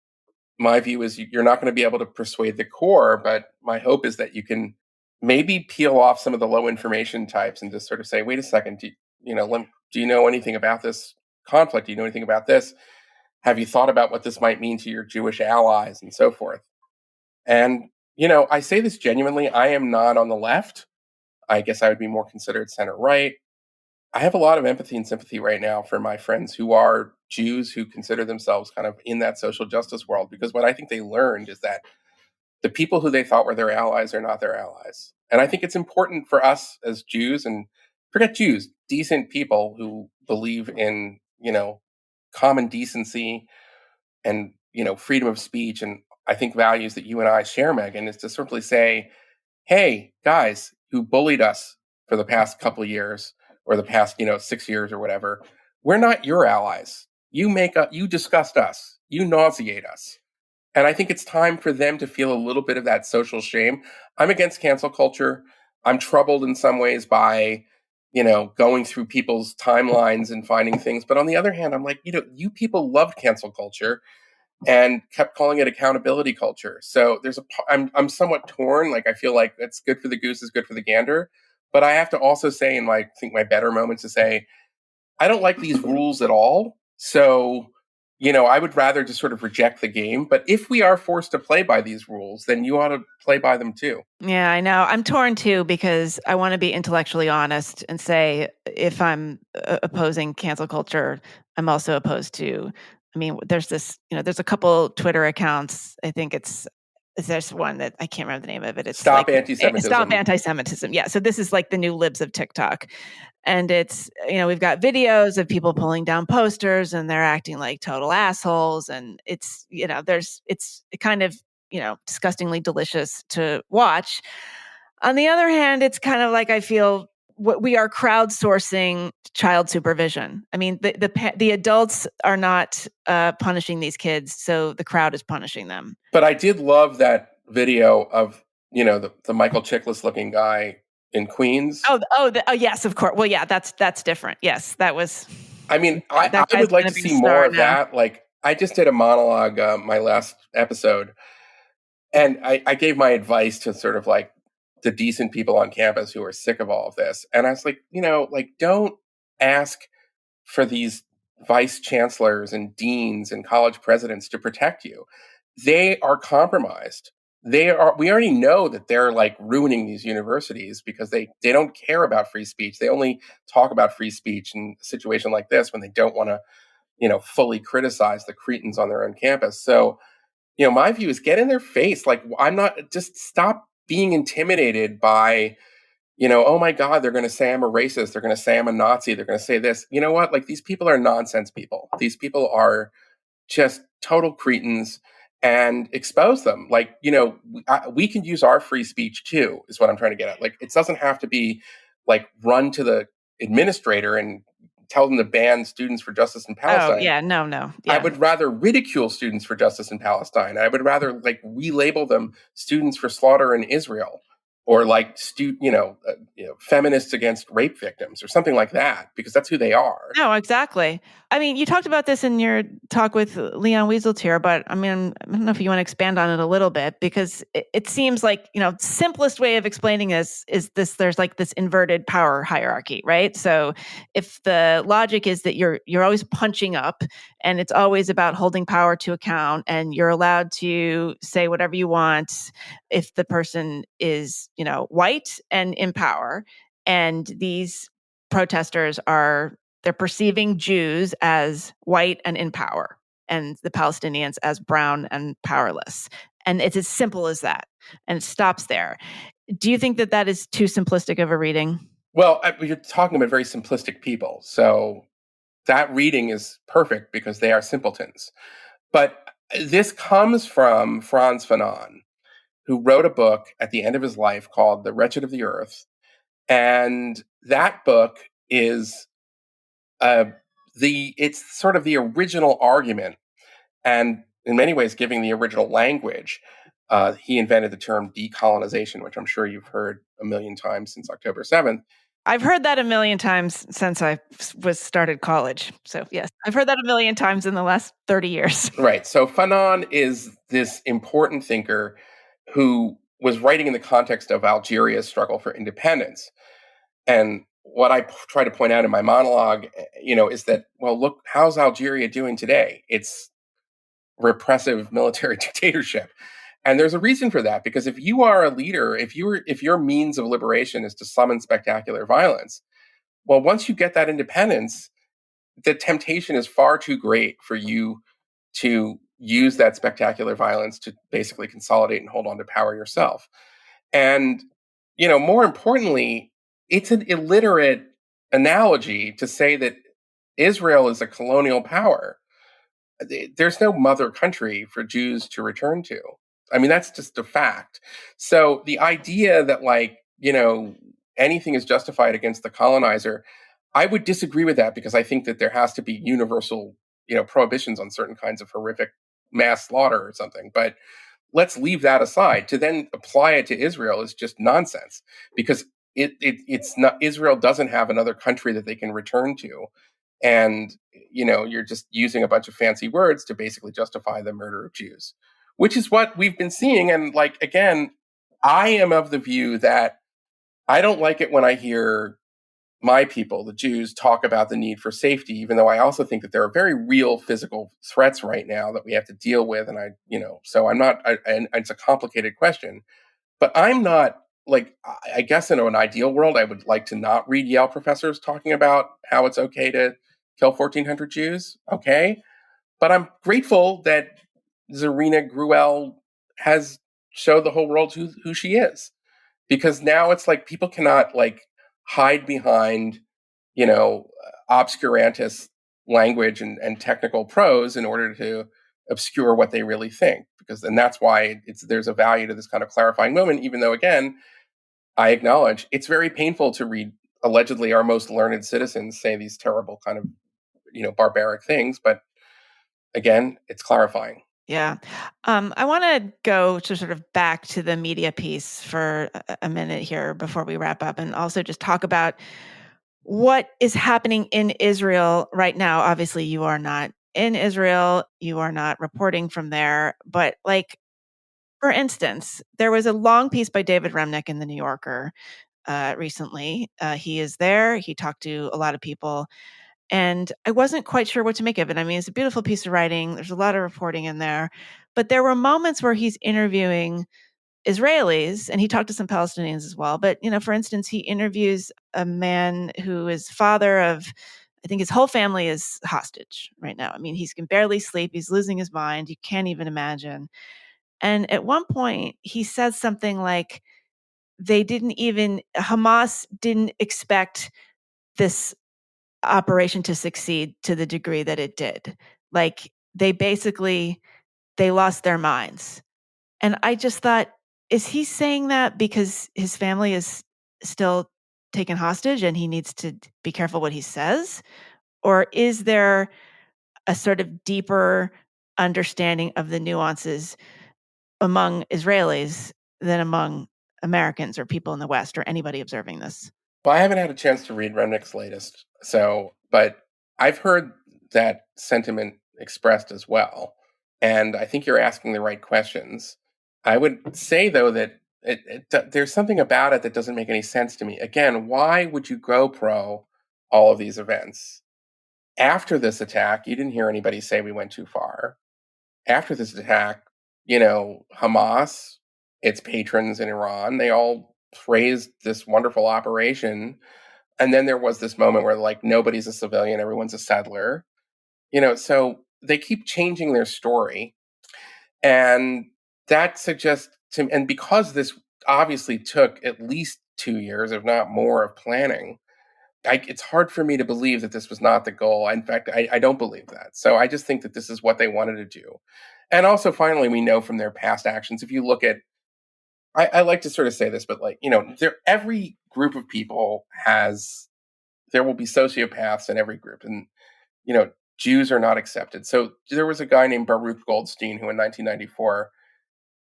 my view is you're not going to be able to persuade the core, but my hope is that you can maybe peel off some of the low information types and just sort of say, wait a second, do you know anything about this conflict? Do you know anything about this? Have you thought about what this might mean to your Jewish allies and so forth? And, I say this genuinely. I am not on the left. I guess I would be more considered center right. I have a lot of empathy and sympathy right now for my friends who are Jews who consider themselves kind of in that social justice world, because what I think they learned is that the people who they thought were their allies are not their allies. And I think it's important for us as Jews, and forget Jews, decent people who believe in, common decency and, freedom of speech. And I think values that you and I share, Meghan, is to simply say, hey, guys who bullied us for the past couple of years or the past, 6 years or whatever, we're not your allies. You disgust us. You nauseate us. And I think it's time for them to feel a little bit of that social shame. I'm against cancel culture. I'm troubled in some ways by, going through people's timelines and finding things. But on the other hand, I'm like, you people loved cancel culture and kept calling it accountability culture. So I'm somewhat torn. Like, I feel like it's good for the goose is good for the gander. But I have to also say, in my better moments, to say, I don't like these rules at all. So, I would rather just sort of reject the game. But if we are forced to play by these rules, then you ought to play by them too. Yeah, I know. I'm torn too because I want to be intellectually honest and say if I'm opposing cancel culture, I'm also opposed to. I mean, there's there's a couple Twitter accounts. I think there's one that I can't remember the name of it. It's Stop Anti-Semitism. Stop Anti-Semitism. Yeah. So this is like the new libs of TikTok. And it's, we've got videos of people pulling down posters and they're acting like total assholes. And it's, it's kind of, disgustingly delicious to watch. On the other hand, it's kind of like I feel we are crowdsourcing child supervision. I mean, the adults are not punishing these kids, so the crowd is punishing them. But I did love that video of, the Michael Chiklis looking guy in Queens. Oh, yes, of course. Well, yeah, that's different. Yes, that was. I mean, I would like to see more of that. Like, I just did a monologue my last episode, and I gave my advice to sort of like the decent people on campus who are sick of all of this. And I was like, don't ask for these vice chancellors and deans and college presidents to protect you. They are compromised. We already know that they're like ruining these universities because they don't care about free speech. They only talk about free speech in a situation like this when they don't want to, fully criticize the cretins on their own campus. So my view is get in their face. Like, I'm not, just stop being intimidated by, oh my God, they're going to say I'm a racist. They're going to say I'm a Nazi. They're going to say this. You know what? Like, these people are nonsense people. These people are just total cretins, and expose them. Like, we can use our free speech too, is what I'm trying to get at. Like, it doesn't have to be like run to the administrator and tell them to ban Students for Justice in Oh, Palestine. yeah, no. I Yeah. would rather ridicule Students for Justice in Palestine. I would rather like relabel them Students for Slaughter in Israel, or like feminists against rape victims, or something like that, because that's who they are. No, exactly. I mean, you talked about this in your talk with Leon Wieseltier, but I mean, I don't know if you want to expand on it a little bit, because it seems like, simplest way of explaining this is this: there's like this inverted power hierarchy, right? So if the logic is that you're always punching up, and it's always about holding power to account, and you're allowed to say whatever you want if the person is, white and in power, and these protesters they're perceiving Jews as white and in power, and the Palestinians as brown and powerless. And it's as simple as that. And it stops there. Do you think that that is too simplistic of a reading? Well, you're talking about very simplistic people. So that reading is perfect because they are simpletons. But this comes from Frantz Fanon, who wrote a book at the end of his life called The Wretched of the Earth. And that book is it's sort of the original argument, and in many ways giving the original language. He invented the term decolonization, which I'm sure you've heard a million times since October 7th. I've heard that a million times since I started college. So yes, I've heard that a million times in the last 30 years. Right. So Fanon is this important thinker who was writing in the context of Algeria's struggle for independence. And what I try to point out in my monologue, is that, well, look, how's Algeria doing today? It's repressive military dictatorship. And there's a reason for that, because if you are a leader, if your means of liberation is to summon spectacular violence, well, once you get that independence, the temptation is far too great for you to use that spectacular violence to basically consolidate and hold on to power yourself. And, more importantly, it's an illiterate analogy to say that Israel is a colonial power. There's no mother country for Jews to return to. I mean, that's just a fact. So the idea that, like, anything is justified against the colonizer, I would disagree with that, because I think that there has to be universal, prohibitions on certain kinds of horrific mass slaughter or something. But let's leave that aside. To then apply it to Israel is just nonsense, because it's not, Israel doesn't have another country that they can return to. And, you're just using a bunch of fancy words to basically justify the murder of Jews, which is what we've been seeing. And, like, again, I am of the view that I don't like it when I hear my people, the Jews, talk about the need for safety, even though I also think that there are very real physical threats right now that we have to deal with. And so I'm not, and it's a complicated question, but I'm not, like, I guess in an ideal world, I would like to not read Yale professors talking about how it's okay to kill 1,400 Jews. Okay. But I'm grateful that Zarina Gruel has showed the whole world who she is, because now it's like people cannot, like, hide behind, obscurantist language and technical prose in order to obscure what they really think. And that's why there's a value to this kind of clarifying moment, even though, again, I acknowledge it's very painful to read allegedly our most learned citizens say these terrible kind of, barbaric things. But again, it's clarifying. Yeah. I want to go to sort of back to the media piece for a minute here before we wrap up, and also just talk about what is happening in Israel right now. Obviously, you are not in Israel, you are not reporting from there, but, like, for instance, there was a long piece by David Remnick in the New Yorker recently. He is there. He talked to a lot of people, and I wasn't quite sure what to make of it. I mean, it's a beautiful piece of writing. There's a lot of reporting in there, but there were moments where he's interviewing Israelis, and he talked to some Palestinians as well. But, for instance, he interviews a man who is father of, I think his whole family is hostage right now. I mean, he can barely sleep. He's losing his mind. You can't even imagine. And at one point, he says something like, Hamas didn't expect this operation to succeed to the degree that it did. Like, they lost their minds. And I just thought, is he saying that because his family is still taken hostage and he needs to be careful what he says? Or is there a sort of deeper understanding of the nuances among Israelis than among Americans or people in the West or anybody observing this? Well, I haven't had a chance to read Remnick's latest, but I've heard that sentiment expressed as well, and I think you're asking the right questions. I would say, though, that there's something about it that doesn't make any sense to me. Again, why would you go pro all of these events? After this attack, you didn't hear anybody say we went too far. After this attack, Hamas, its patrons in Iran, they all praised this wonderful operation. And then there was this moment where, like, nobody's a civilian, everyone's a settler. So they keep changing their story. And that suggests and because this obviously took at least 2 years, if not more, of planning, it's hard for me to believe that this was not the goal. In fact, I don't believe that. So I just think that this is what they wanted to do. And also, finally, we know from their past actions, if you look at, I like to sort of say this, but every group of people there will be sociopaths in every group. And, Jews are not accepted. So there was a guy named Baruch Goldstein who in 1994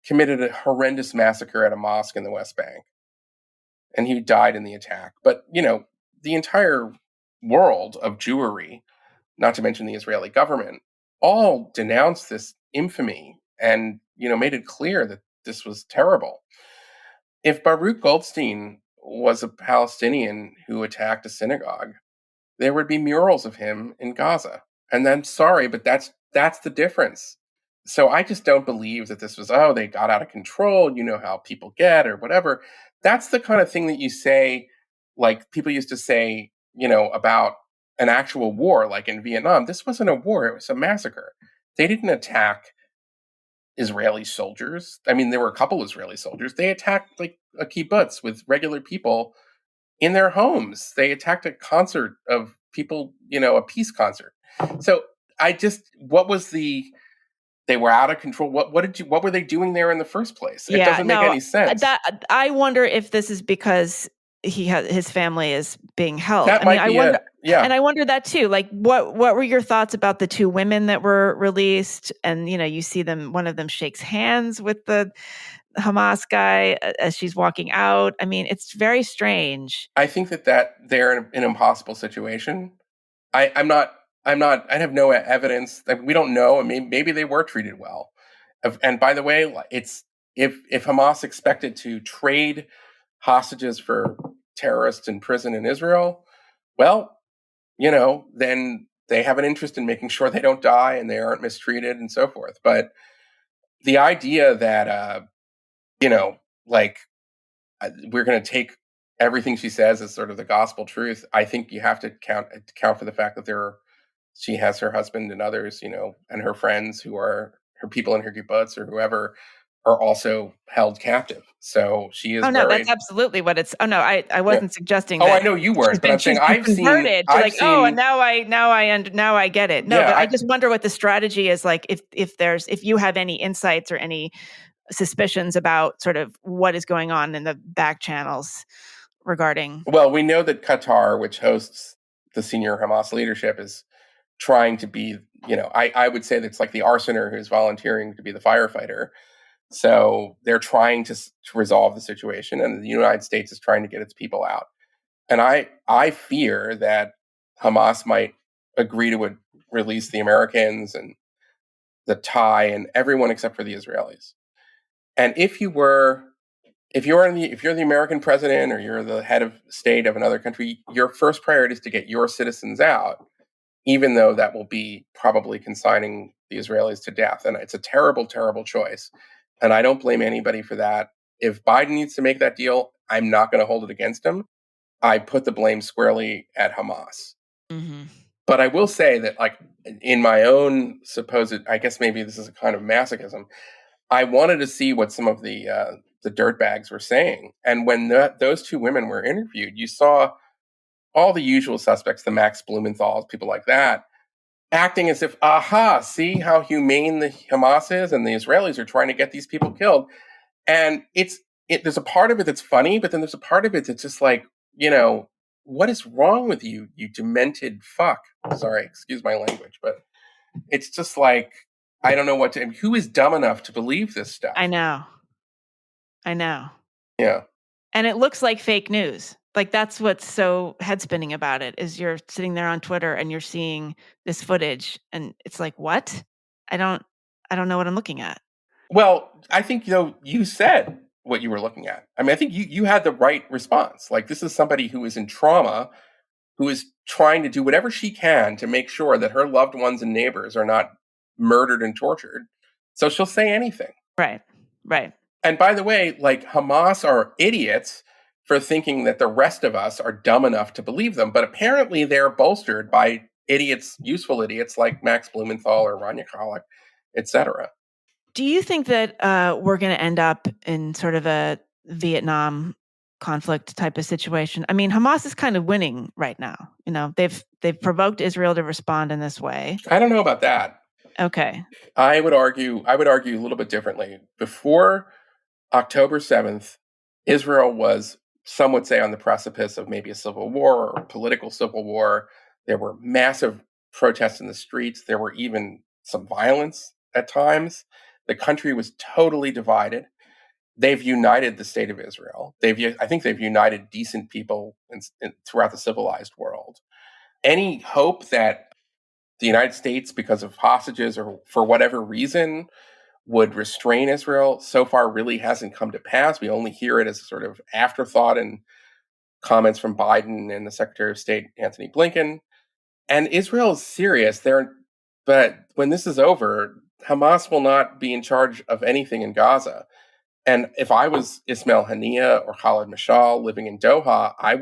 committed a horrendous massacre at a mosque in the West Bank. And he died in the attack. But, the entire world of Jewry, not to mention the Israeli government, all denounced this infamy and, made it clear that this was terrible. If Baruch Goldstein was a Palestinian who attacked a synagogue, there would be murals of him in Gaza. And I'm sorry, but that's the difference. So I just don't believe that this was, they got out of control, you know how people get or whatever. That's the kind of thing that you say, like people used to say, about an actual war, like in Vietnam. This wasn't a war, it was a massacre. They didn't attack Israeli soldiers. I mean, there were a couple Israeli soldiers. They attacked like a kibbutz with regular people in their homes. They attacked a concert of people, a peace concert. So they were out of control. What were they doing there in the first place? It doesn't make any sense. I wonder if this is because his family is being held. That might be it. Yeah. And I wonder that too. Like, what were your thoughts about the two women that were released? And, you see them, one of them shakes hands with the Hamas guy as she's walking out. I mean, it's very strange. I think that they're in an impossible situation. I have no evidence. We don't know. I mean, maybe they were treated well. And by the way, it's if Hamas expected to trade hostages for terrorists in prison in Israel, well, then they have an interest in making sure they don't die and they aren't mistreated and so forth. But the idea that, we're going to take everything she says as sort of the gospel truth, I think you have to count for the fact that she has her husband and others, and her friends who are her people in her kibbutz or whoever are also held captive. So she is. Oh no, worried. that's absolutely what it's. Oh no, I wasn't suggesting. That I know you weren't, but I'm saying I've seen. And now I get it. No, but I just wonder what the strategy is like. If you have any insights or any suspicions about sort of what is going on in the back channels regarding. Well, we know that Qatar, which hosts the senior Hamas leadership, is trying to be, I would say that's like the arsoner who's volunteering to be the firefighter. So they're trying to resolve the situation, and the United States is trying to get its people out. And I fear that Hamas might agree to release the Americans and the Thai and everyone except for the Israelis. And if you're the American president or you're the head of state of another country, your first priority is to get your citizens out, even though that will be probably consigning the Israelis to death. And it's a terrible, terrible choice. And I don't blame anybody for that. If Biden needs to make that deal, I'm not going to hold it against him. I put the blame squarely at Hamas. Mm-hmm. But I will say that, like, in my own supposed, I guess maybe this is a kind of masochism, I wanted to see what some of the dirtbags were saying. And when those two women were interviewed, you saw all the usual suspects, the Max Blumenthals, people like that, acting as if, aha, see how humane the Hamas is, and the Israelis are trying to get these people killed. And there's a part of it that's funny, but then there's a part of it that's just like, what is wrong with you, you demented fuck? Sorry, excuse my language, but it's just like, I don't know who is dumb enough to believe this stuff? I know. Yeah. And it looks like fake news. Like, that's what's so head spinning about it, is you're sitting there on Twitter and you're seeing this footage and it's like, what? I don't know what I'm looking at. Well, I think, you said what you were looking at. I mean, I think you had the right response. Like, this is somebody who is in trauma, who is trying to do whatever she can to make sure that her loved ones and neighbors are not murdered and tortured. So she'll say anything. Right. And by the way, like, Hamas are idiots for thinking that the rest of us are dumb enough to believe them. But apparently they're bolstered by idiots, useful idiots like Max Blumenthal or Rania Khalek, etc. Do you think that we're going to end up in sort of a Vietnam conflict type of situation? I mean, Hamas is kind of winning right now. They've provoked Israel to respond in this way. I don't know about that. Okay. I would argue a little bit differently. Before October 7th, Israel was, some would say, on the precipice of maybe a civil war or a political civil war. There were massive protests in the streets. There were even some violence at times. The country was totally divided. They've united the state of Israel. I think they've united decent people throughout the civilized world. Any hope that the United States, because of hostages or for whatever reason, would restrain Israel so far really hasn't come to pass. We only hear it as a sort of afterthought in comments from Biden and the Secretary of State, Antony Blinken. And Israel is serious. But when this is over, Hamas will not be in charge of anything in Gaza. And if I was Ismail Haniyeh or Khaled Mashal living in Doha, I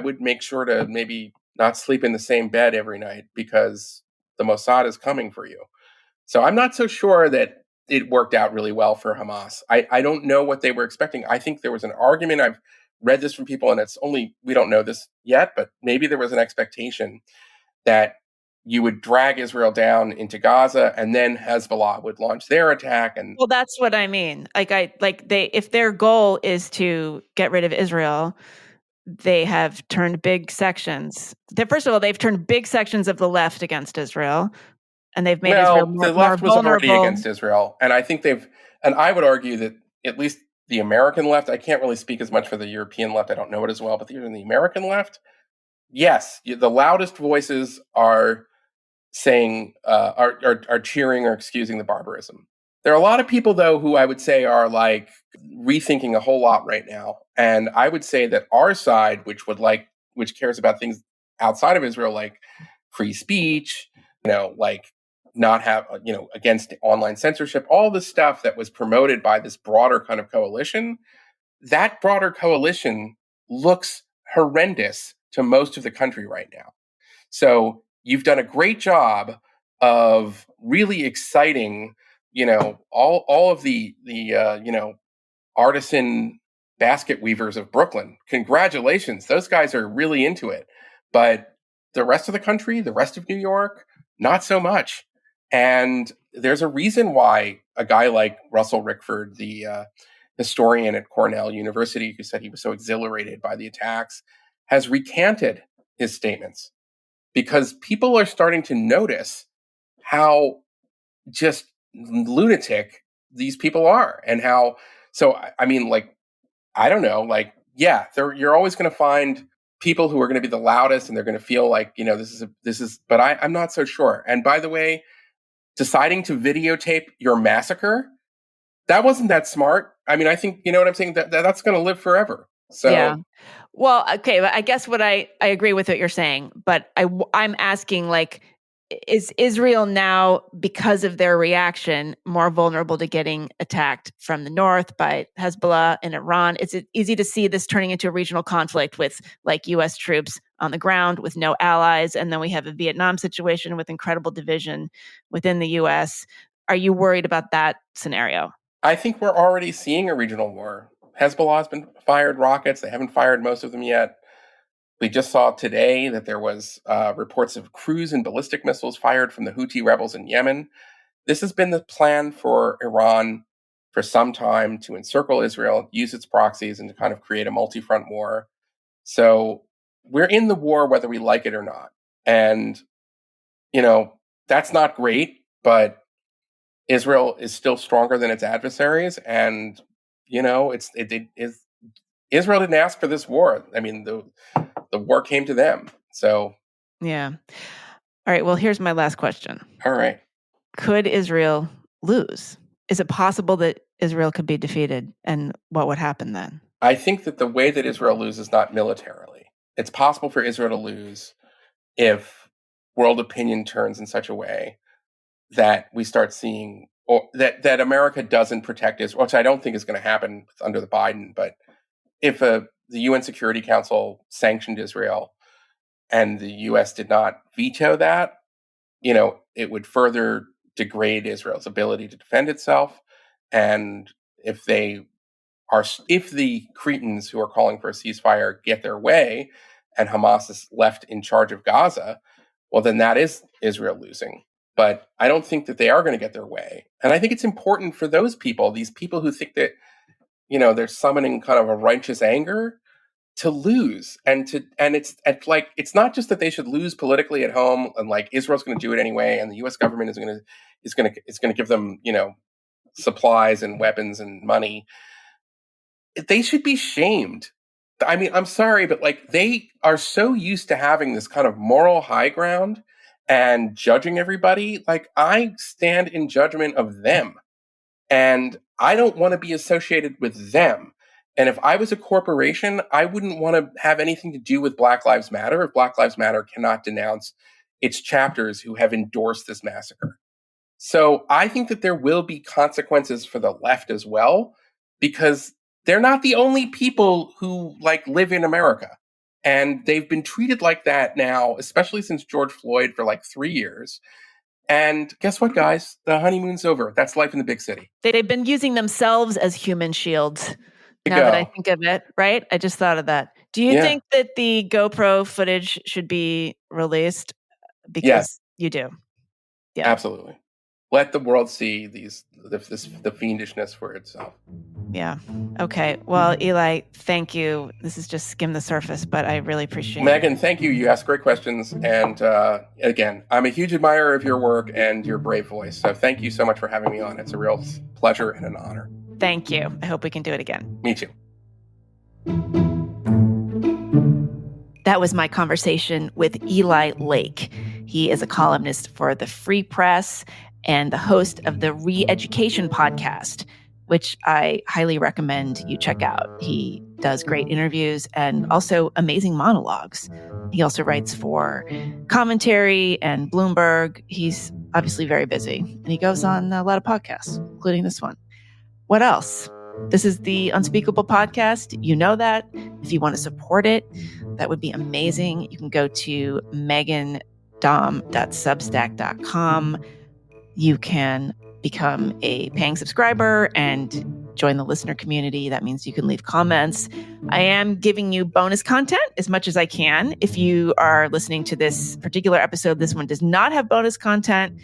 would make sure to maybe not sleep in the same bed every night, because the Mossad is coming for you. So I'm not so sure that it worked out really well for Hamas. I don't know what they were expecting. I think there was an argument. I've read this from people, and we don't know this yet, but maybe there was an expectation that you would drag Israel down into Gaza, and then Hezbollah would launch their attack. And well, that's what I mean. If their goal is to get rid of Israel, they have turned big sections. First of all, they've turned big sections of the left against Israel, and they've made Israel more the left was vulnerable. already against Israel, and I think and I would argue that at least the American left, I can't really speak as much for the European left, I don't know it as well, but even the American left, yes, the loudest voices are saying, are cheering or excusing the barbarism. There are a lot of people, though, who I would say are like rethinking a whole lot right now. And I would say that our side, which cares about things outside of Israel, like free speech, like not have, against online censorship, all the stuff that was promoted by this broader kind of coalition, that broader coalition looks horrendous to most of the country right now. So you've done a great job of really exciting, all of the artisan basket weavers of Brooklyn. Congratulations. Those guys are really into it. But the rest of the country, the rest of New York, not so much. And there's a reason why a guy like Russell Rickford, the historian at Cornell University, who said he was so exhilarated by the attacks, has recanted his statements, because people are starting to notice how just lunatic these people are, and how, so, I mean, like, I don't know, like, yeah, you're always going to find people who are going to be the loudest, and they're going to feel like, this is, but I'm not so sure. And by the way, deciding to videotape your massacre, that wasn't that smart. I mean, I think, you know what I'm saying? That's going to live forever. So, yeah. Well, okay, but I guess I agree with what you're saying, but I'm asking, like, is Israel now, because of their reaction, more vulnerable to getting attacked from the north by Hezbollah and Iran? It's easy to see this turning into a regional conflict with like U.S. troops on the ground with no allies. And then we have a Vietnam situation with incredible division within the U.S. Are you worried about that scenario? I think we're already seeing a regional war. Hezbollah has been fired rockets. They haven't fired most of them yet. We just saw today that there was reports of cruise and ballistic missiles fired from the Houthi rebels in Yemen. This has been the plan for Iran for some time, to encircle Israel, use its proxies, and to kind of create a multi-front war. So we're in the war whether we like it or not. And, that's not great, but Israel is still stronger than its adversaries. And, Israel didn't ask for this war. I mean, the war came to them. So, yeah. All right. Well, here's my last question. All right. Could Israel lose? Is it possible that Israel could be defeated? And what would happen then? I think that the way that Israel loses is not militarily. It's possible for Israel to lose if world opinion turns in such a way that we start seeing, or that America doesn't protect Israel, which I don't think is going to happen under the Biden, but if the UN Security Council sanctioned Israel and the U.S. did not veto that, it would further degrade Israel's ability to defend itself. And if the Cretans who are calling for a ceasefire get their way and Hamas is left in charge of Gaza, well, then that is Israel losing. But I don't think that they are going to get their way. And I think it's important for those people, these people who think that, they're summoning kind of a righteous anger, to lose. And it's not just that they should lose politically at home and like Israel's going to do it anyway, and the US government is going to give them, supplies and weapons and money. They should be shamed. I mean, I'm sorry, but like they are so used to having this kind of moral high ground and judging everybody. Like I stand in judgment of them. And I don't want to be associated with them. And if I was a corporation, I wouldn't want to have anything to do with Black Lives Matter if Black Lives Matter cannot denounce its chapters who have endorsed this massacre. So I think that there will be consequences for the left as well, because they're not the only people who live in America. And they've been treated like that now, especially since George Floyd, for 3 years. And guess what, guys? The honeymoon's over. That's life in the big city. They've been using themselves as human shields. Now that I think of it, right? I just thought of that. Do you think that the GoPro footage should be released? Because you do. Yeah. Absolutely. Let the world see the fiendishness for itself. Yeah. Okay. Well, Eli, thank you. This is just skim the surface, but I really appreciate it. Meghan, thank you. You asked great questions. And again, I'm a huge admirer of your work and your brave voice. So thank you so much for having me on. It's a real pleasure and an honor. Thank you. I hope we can do it again. Me too. That was my conversation with Eli Lake. He is a columnist for the Free Press and the host of the Re-Education podcast, which I highly recommend you check out. He does great interviews and also amazing monologues. He also writes for Commentary and Bloomberg. He's obviously very busy, and he goes on a lot of podcasts, including this one. What else? This is the Unspeakable podcast. You know that. If you want to support it, that would be amazing. You can go to meghandom.substack.com. You can become a paying subscriber and join the listener community. That means you can leave comments. I am giving you bonus content as much as I can. If you are listening to this particular episode, this one does not have bonus content.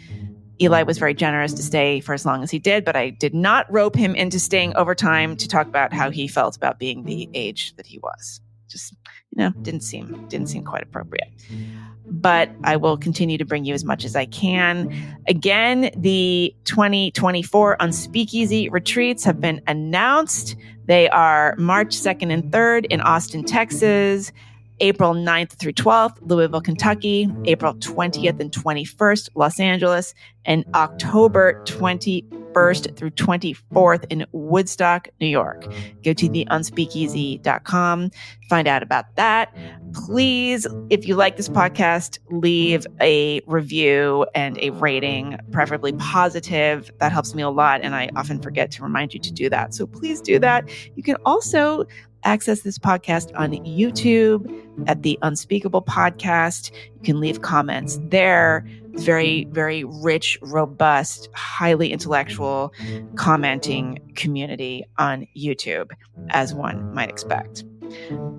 Eli was very generous to stay for as long as he did, but I did not rope him into staying overtime to talk about how he felt about being the age that he was. Just, didn't seem quite appropriate. But I will continue to bring you as much as I can. Again, the 2024 Unspeakeasy retreats have been announced. They are March 2nd and 3rd in Austin, Texas, April 9th through 12th, Louisville, Kentucky, April 20th and 21st, Los Angeles, and October 21st 21st through 24th in Woodstock, New York. Go to theunspeakeasy.com, find out about that. Please, if you like this podcast, leave a review and a rating, preferably positive. That helps me a lot, and I often forget to remind you to do that. So please do that. You can also access this podcast on YouTube at the Unspeakable Podcast. You can leave comments there. It's very, very rich, robust, highly intellectual commenting community on YouTube, as one might expect.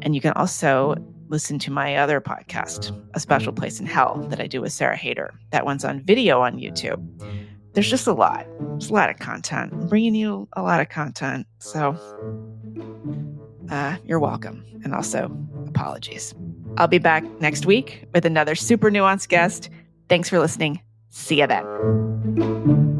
And you can also listen to my other podcast, A Special Place in Hell, that I do with Sarah Hayter. That one's on video on YouTube. There's just a lot. There's a lot of content. I'm bringing you a lot of content. So you're welcome. And also, apologies. I'll be back next week with another super nuanced guest. Thanks for listening. See you then.